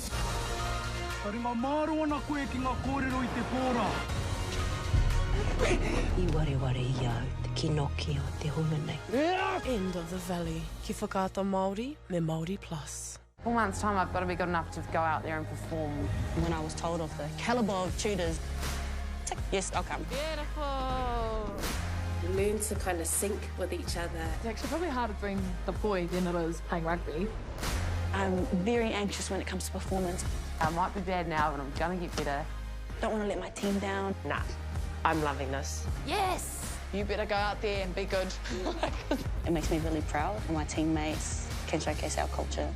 Taringa māro ana koe ki ngā kōrero i te pōra. I wareware i au, te kinoki o te hunga nei. End of the valley. Ki whakaata Māori me Māori Plus. 4 months' time, I've got to be good enough to go out there and perform. When I was told of the calibre of tutors, it's like, yes, I'll come. Beautiful. You learn to kind of sync with each other. It's actually probably harder being the boy than it is playing rugby. I'm very anxious when it comes to performance. I might be bad now, but I'm going to get better. Don't want to let my team down. Nah, I'm loving this. Yes! You better go out there and be good. It makes me really proud when my teammates can showcase our culture.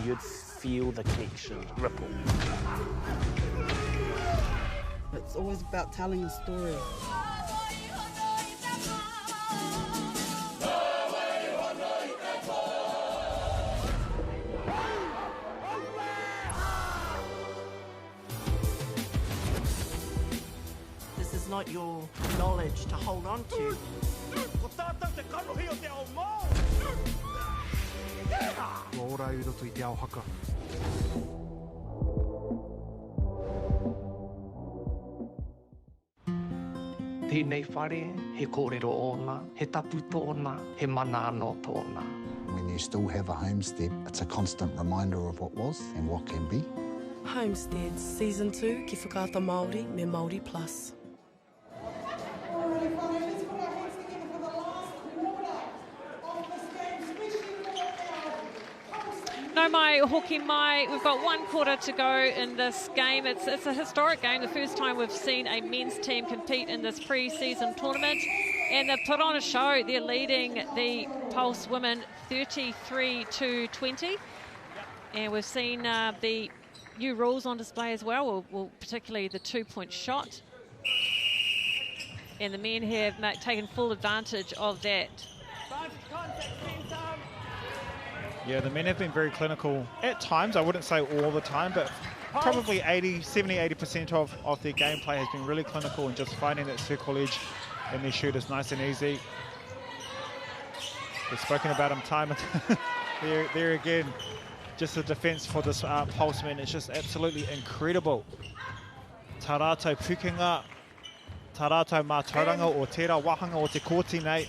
You'd feel the connection ripple. It's always about telling a story. This is not your knowledge to hold on to. Ō ora uro i te ao haka. Tēnei whare, he kōrero ōna, he tapu tōna, he mana anō tōna. When you still have a homestead, it's a constant reminder of what was and what can be. Homestead, Season 2, ki whakaata Māori me Māori Plus. No mai, hoki mai. We've got 1 quarter to go in this game. It's a historic game, the first time we've seen a men's team compete in this pre-season tournament. And they've put on a show. They're leading the Pulse women 33-20. And we've seen the new rules on display as well, particularly the 2-point shot. And the men have taken full advantage of that. Yeah, the men have been very clinical at times. I wouldn't say all the time, but probably 70-80% of their gameplay has been really clinical and just finding that circle edge and their shooters nice and easy. We've spoken about them time there again. Just the defense for this Pulse men is just absolutely incredible. Tarato pukinga, tarato mātauranga o tērā wahanga o te kōti nei.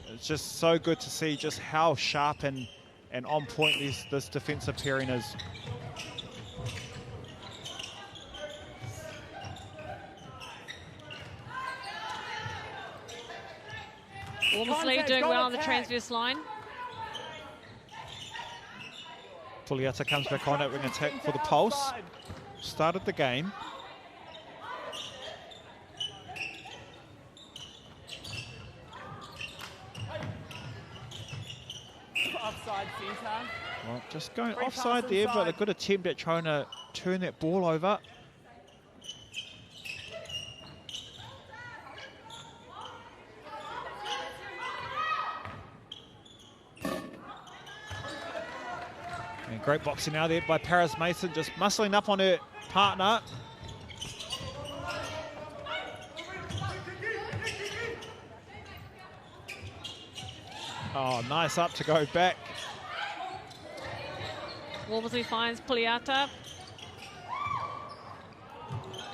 It's just so good to see just how sharp and on point this defensive pairing is. Walmsley doing well on the transverse line. Puliata comes back on at wing attack for the Pulse. Started the game. Offside centre. Well, just going offside there, but a good attempt at trying to turn that ball over. And great boxing now there by Paris Mason, just muscling up on her partner. Oh, nice up to go back. Walmsley finds Puliata.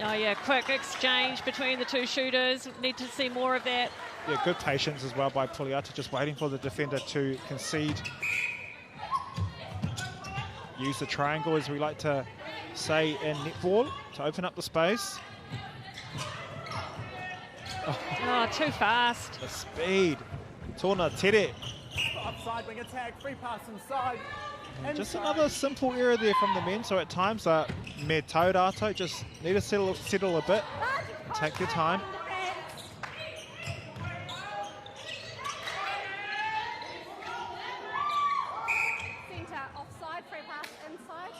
Oh yeah, quick exchange between the two shooters. Need to see more of that. Yeah, good patience as well by Puliata, just waiting for the defender to concede. Use the triangle, as we like to say in netball, to open up the space. Oh, too fast. The speed. Tōna Tere. Upside wing attack, free pass inside. Just another simple error there from the men. So at times, me taurato, just need to settle a bit. Take your time. Centre, offside, free pass inside.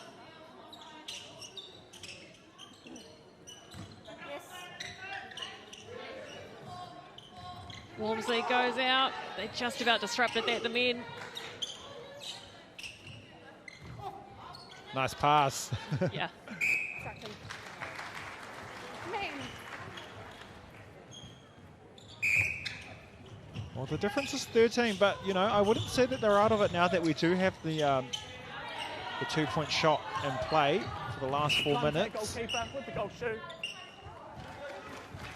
Yes. Walmsley goes out. They just about disrupted that, the men. Nice pass. Yeah. Well, the difference is 13, but, you know, I wouldn't say that they're out of it now that we do have the 2-point shot in play for the last 4 minutes. Goalkeeper with the goal shoot.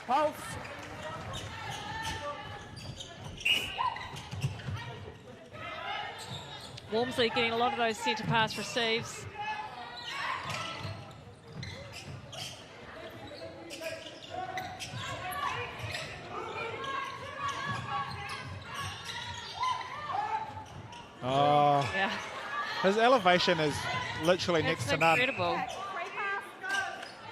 Pulse. Walmsley getting a lot of those centre pass receives. Oh, yeah. His elevation is literally That's next to none. incredible.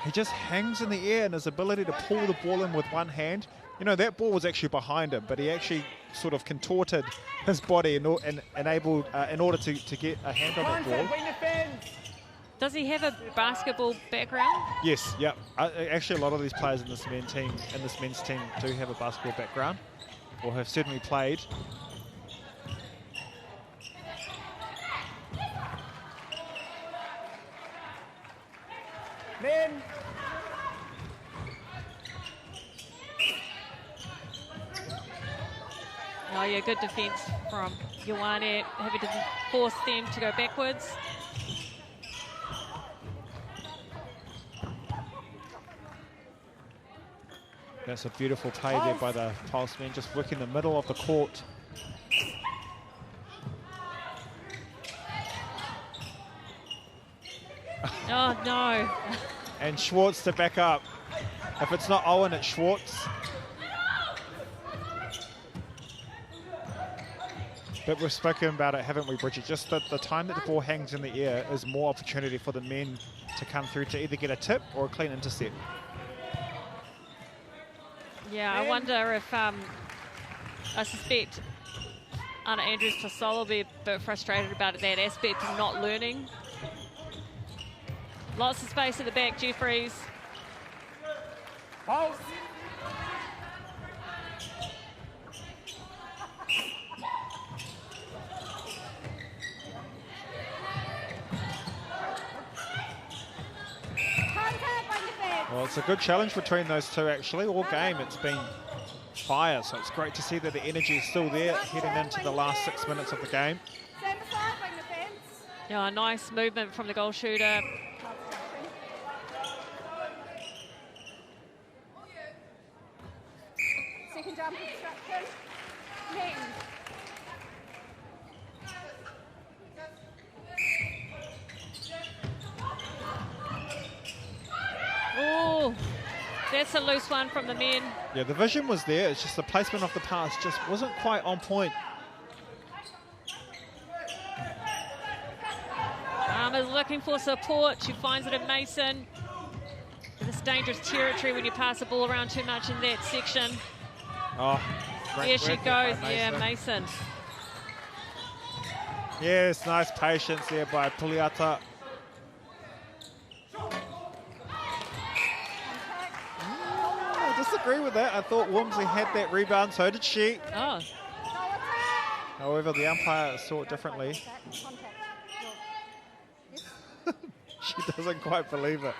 He just hangs in the air, and his ability to pull the ball in with one hand. You know, that ball was actually behind him, but he actually sort of contorted his body and enabled in order to get a hand on that ball. Does he have a basketball background? Yes, yeah. Actually, a lot of these players in this men's team do have a basketball background, or have certainly played. Men. Oh yeah, good defence from Ioane, having to force them to go backwards. That's a beautiful play there by the Pulse men, just working the middle of the court. Oh no. And Schwartz to back up. If it's not Owen, it's Schwartz. But we've spoken about it, haven't we, Bridget? Just the time that the ball hangs in the air is more opportunity for the men to come through to either get a tip or a clean intercept. Yeah, I wonder if, I suspect Anna Andrews-Tassol will be a bit frustrated about that aspect of not learning. Lots of space at the back, Jeffries. Pulse. Well, it's a good challenge between those two, actually. All game, it's been fire, so it's great to see that the energy is still there heading into the last 6 minutes of the game. Yeah, a nice movement from the goal shooter. Second jump instruction. Men. Oh, that's a loose one from the men. Yeah, the vision was there. It's just the placement of the pass just wasn't quite on point. Is looking for support. She finds it in Mason. It's dangerous territory when you pass the ball around too much in that section. Oh, there she goes. Yeah, Mason. Yes, nice patience there by Puliata. I disagree with that. I thought Walmsley had that rebound, so did she. Oh. However, the umpire saw it differently. She doesn't quite believe it.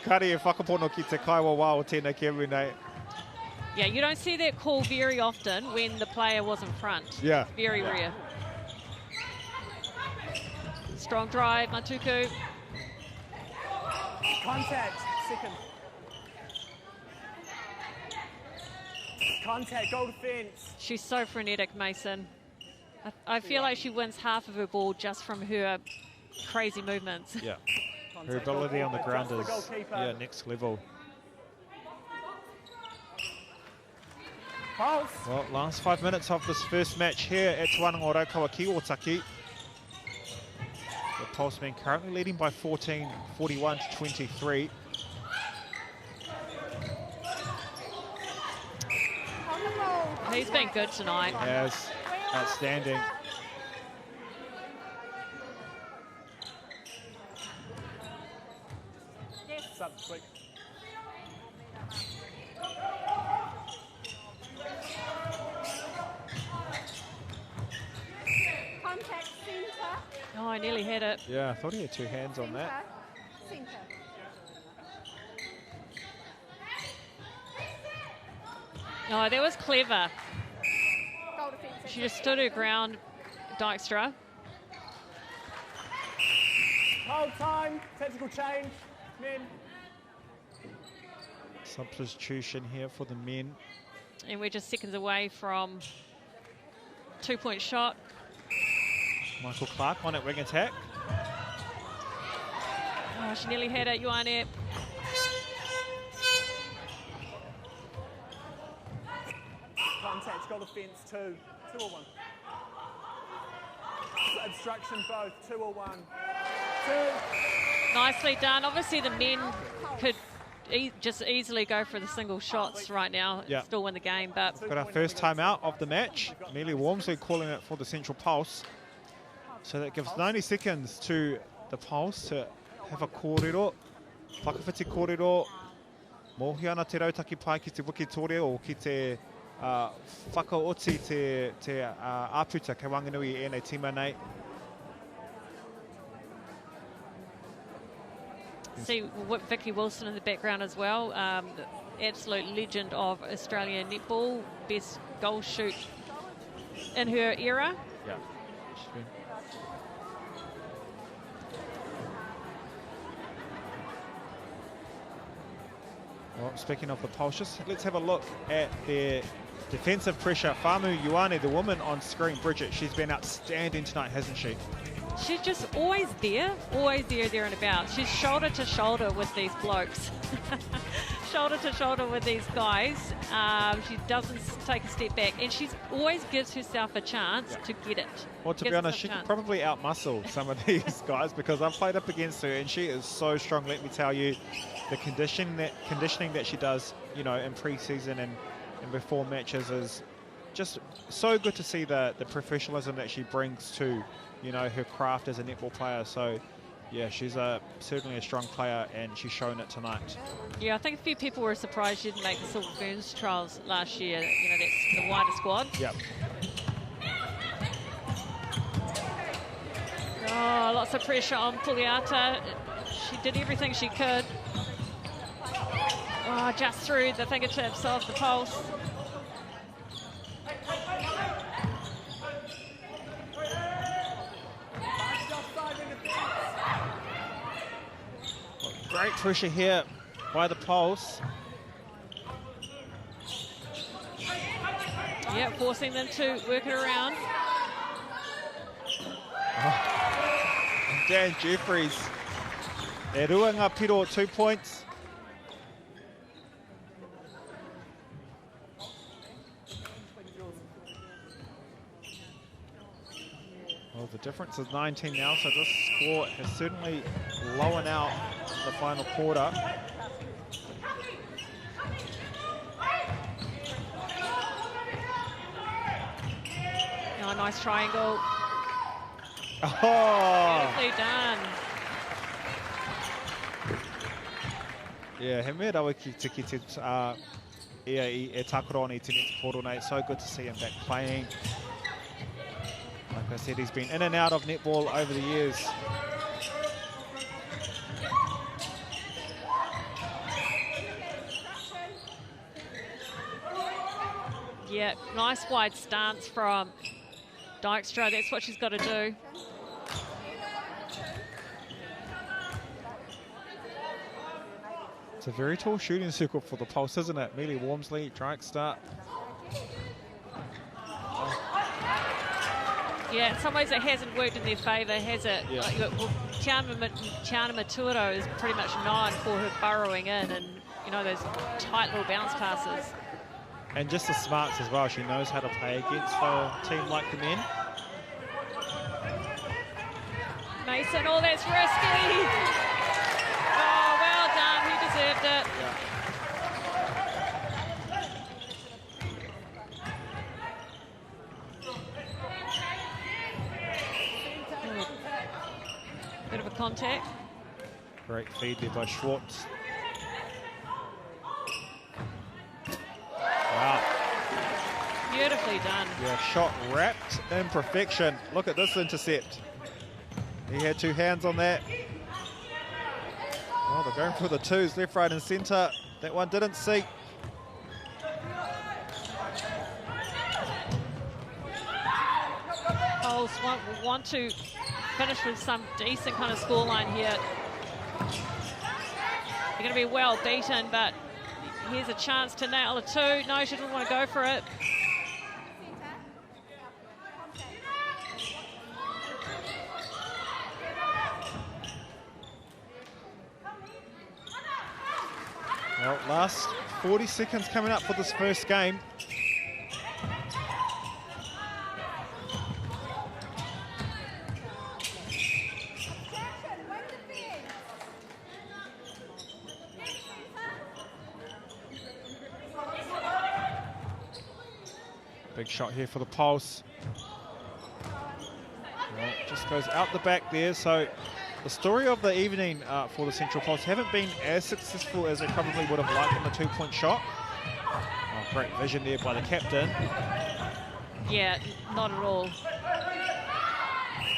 Kari e whakapono ki te kaiwa wā o tēnei ke runei. Yeah, you don't see that call very often when the player was in front. Yeah. Very rare. Strong drive, Matuku. Contact, second. Contact, goal defence. She's so frenetic, Mason. I feel like she wins half of her ball just from her crazy movements. Yeah. Her ability on the ground is next level. Pulse. Well, last 5 minutes of this first match here at Te Wānanga o Raukawa Kiotaki. The Pulsemen currently leading by 14, 41 to 23. He's been good tonight. Yes, outstanding. Yes. Up quick. Contact centre. Oh, I nearly had it. Yeah, I thought he had two hands on that. Centre. Oh, that was clever. Goal defence. She just stood her ground, Dykstra. Hold time. Tactical change. Men. Substitution here for the men. And we're just seconds away from 2-point shot. Michael Clark on at wing attack. Oh, she nearly had it, Ioane. Contact, goal defence, 2. 2 or 1. Obstruction both, 2 or 1. 2. Nicely done. Obviously the men could just easily go for the single shots right now and still win the game. But Got our first time out of the match. Amelia Wormsley calling it for the Central Pulse. So that gives 90 seconds to the Pulse to have a kōrero. Whakawhiti kōrero. Mohi ana te rautaki pai ki te wiki tore o ki te whakaoti te āputa kei Wanganui e nei tima nei. see Vicky Wilson in the background as well. Absolute legend of Australian netball. Best goal shoot in her era. Yeah. Well, speaking of the Pulse, let's have a look at their defensive pressure. Famu Ioane, the woman on screen, Bridget, she's been outstanding tonight, hasn't she? She's just always there, there and about. She's shoulder to shoulder with these blokes. Shoulder to shoulder with these guys. She doesn't take a step back, and she always gives herself a chance to get it. Well, to be honest, she could probably outmuscle some of these guys, because I've played up against her, and she is so strong, let me tell you. The conditioning that she does, you know, in pre-season and before matches is just so good to see the professionalism that she brings to, you know, her craft as a netball player. So, yeah, she's certainly a strong player, and she's shown it tonight. Yeah, I think a few people were surprised she didn't make the Silver Ferns trials last year. You know, that's the wider squad. Yep. Oh, lots of pressure on Puliata. She did everything she could. Oh, just through the fingertips of the Pulse. Great pressure here by the Pulse. Yeah, forcing them to work it around. And Dan Jeffries. E ruanga piro 2 points. Well, the difference is 19 now, so this score has certainly lowered out the final quarter. Oh, nice triangle. Oh! Beautifully done. Yeah, he mea rawa ki te ia I Takaroni te neti poro nei. So good to see him back playing. Like I said, he's been in and out of netball over the years. Yeah, nice wide stance from Dykstra. That's what she's got to do. It's a very tall shooting circle for the Pulse, isn't it? Amelia Wormsley, Dykstra. Yeah, in some ways it hasn't worked in their favour, has it? Yeah. Tiana Maturo is pretty much known for her burrowing in and, you know, those tight little bounce passes. And just the smarts as well. She knows how to play against a team like the men. Mason, oh, that's risky. Oh, well done. He deserved it. Bit of a contact. Great feed there by Schwartz. Wow. Beautifully done. Yeah, shot wrapped in perfection. Look at this intercept. He had two hands on that. Oh, they're going for the twos, left, right, and centre. That one didn't see. Poles want to finish with some decent kind of scoreline here. They're going to be well beaten, but here's a chance to nail a two. No, she didn't want to go for it. Well, last 40 seconds coming up for this first game. Big shot here for the Pulse. Well, just goes out the back there. So the story of the evening for the Central Pulse haven't been as successful as they probably would have liked on the two-point shot. Oh, great vision there by the captain. Yeah, not at all.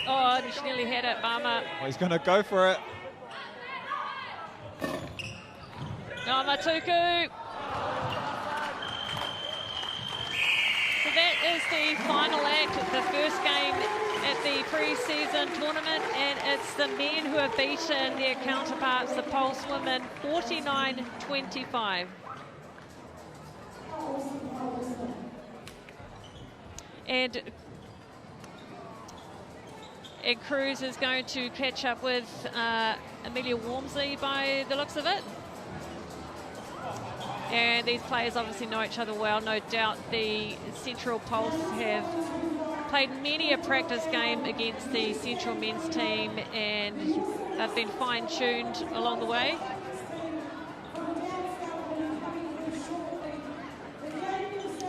Oh, she nearly had it, Bama. Oh, he's going to go for it. No, Matuku. So that is the final act, the first game at the pre-season tournament, and it's the men who have beaten their counterparts, the Pulse women, 49-25. And Ed Cruz is going to catch up with Amelia Wormsley by the looks of it. And these players obviously know each other well. No doubt the Central Pulse have played many a practice game against the Central men's team, and they've been fine-tuned along the way.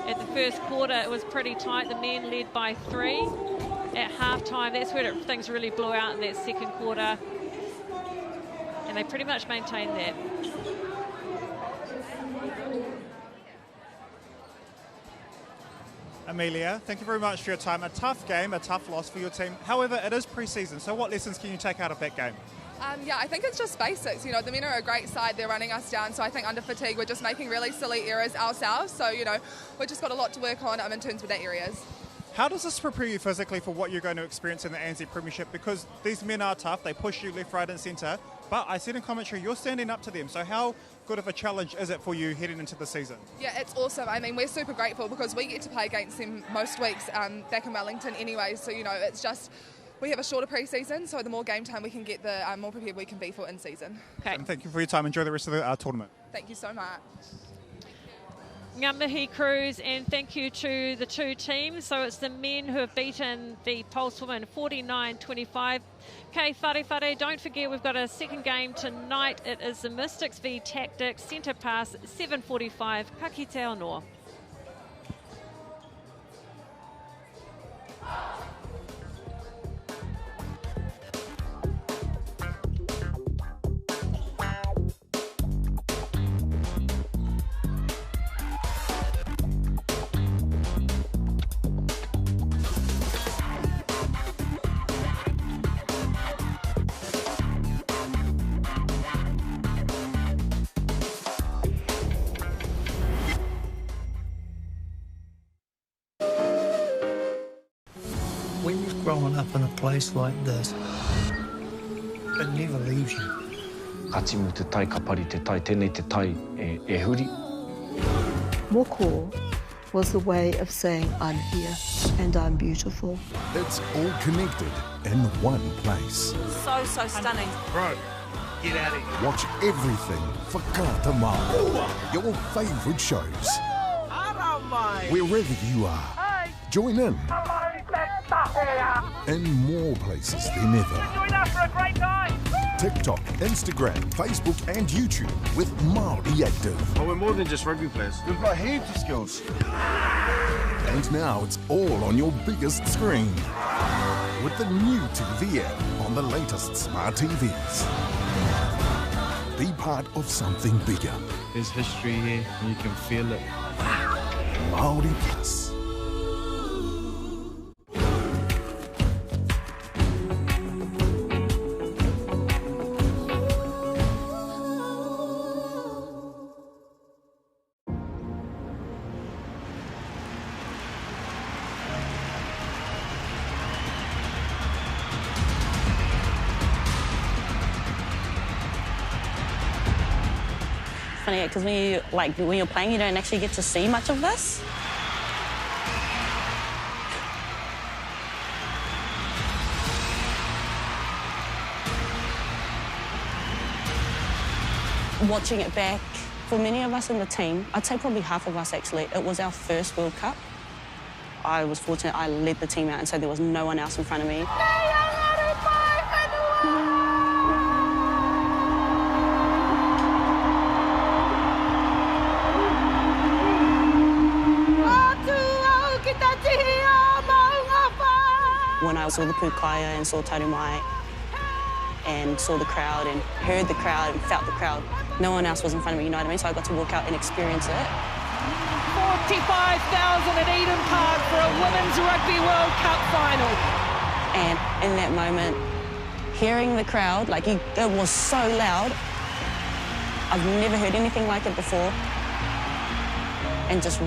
At the first quarter, it was pretty tight. The men led by 3. At halftime, that's where things really blew out in that second quarter. And they pretty much maintained that. Amelia, thank you very much for your time. A tough game, a tough loss for your team. However, it is pre-season, so what lessons can you take out of that game? Yeah, I think it's just basics. You know, the men are a great side. They're running us down. So I think under fatigue, we're just making really silly errors ourselves. So, you know, we've just got a lot to work on in terms of that areas. How does this prepare you physically for what you're going to experience in the ANZ Premiership? Because these men are tough. They push you left, right and centre. But I said in commentary, you're standing up to them. So how good of a challenge is it for you heading into the season? Yeah, it's awesome. I mean, we're super grateful because we get to play against them most weeks back in Wellington anyway. So, you know, it's just... we have a shorter pre-season, so the more game time we can get, the more prepared we can be for in-season. Okay. And thank you for your time. Enjoy the rest of the tournament. Thank you so much. Ngā mihi Cruz, and thank you to the two teams. So it's the men who have beaten the Pulse women 49-25. Okay, whare, don't forget we've got a second game tonight. It is the Mystics v Tactics, centre pass, 7:45, ka kite anō. When you've grown up in a place like this, it never leaves you. Kachimu te tai, kapari te tai, tēnei te tai, e huri. Moko was a way of saying I'm here and I'm beautiful. It's all connected in one place. So stunning. Bro, get out of here. Watch everything Whakaata Māori. Your favourite shows. Wherever you are, join in more places than ever. Join us for a great time. TikTok, Instagram, Facebook and YouTube with Māori Active. Oh, we're more than just rugby players. We've got heaps of skills. And now it's all on your biggest screen. With the new TV app on the latest smart TVs. Be part of something bigger. There's history here, and you can feel it. Māori Plus. Funny because when you're playing, you don't actually get to see much of this. Watching it back, for many of us in the team, I'd say probably half of us actually, it was our first World Cup. I was fortunate, I led the team out, and so there was no one else in front of me. When I saw the pūkaya and saw Taru Mai and saw the crowd and heard the crowd and felt the crowd, no one else was in front of me, you know what I mean? So I got to walk out and experience it. 45,000 at Eden Park for a Women's Rugby World Cup final. And in that moment, hearing the crowd, it was so loud. I've never heard anything like it before. And just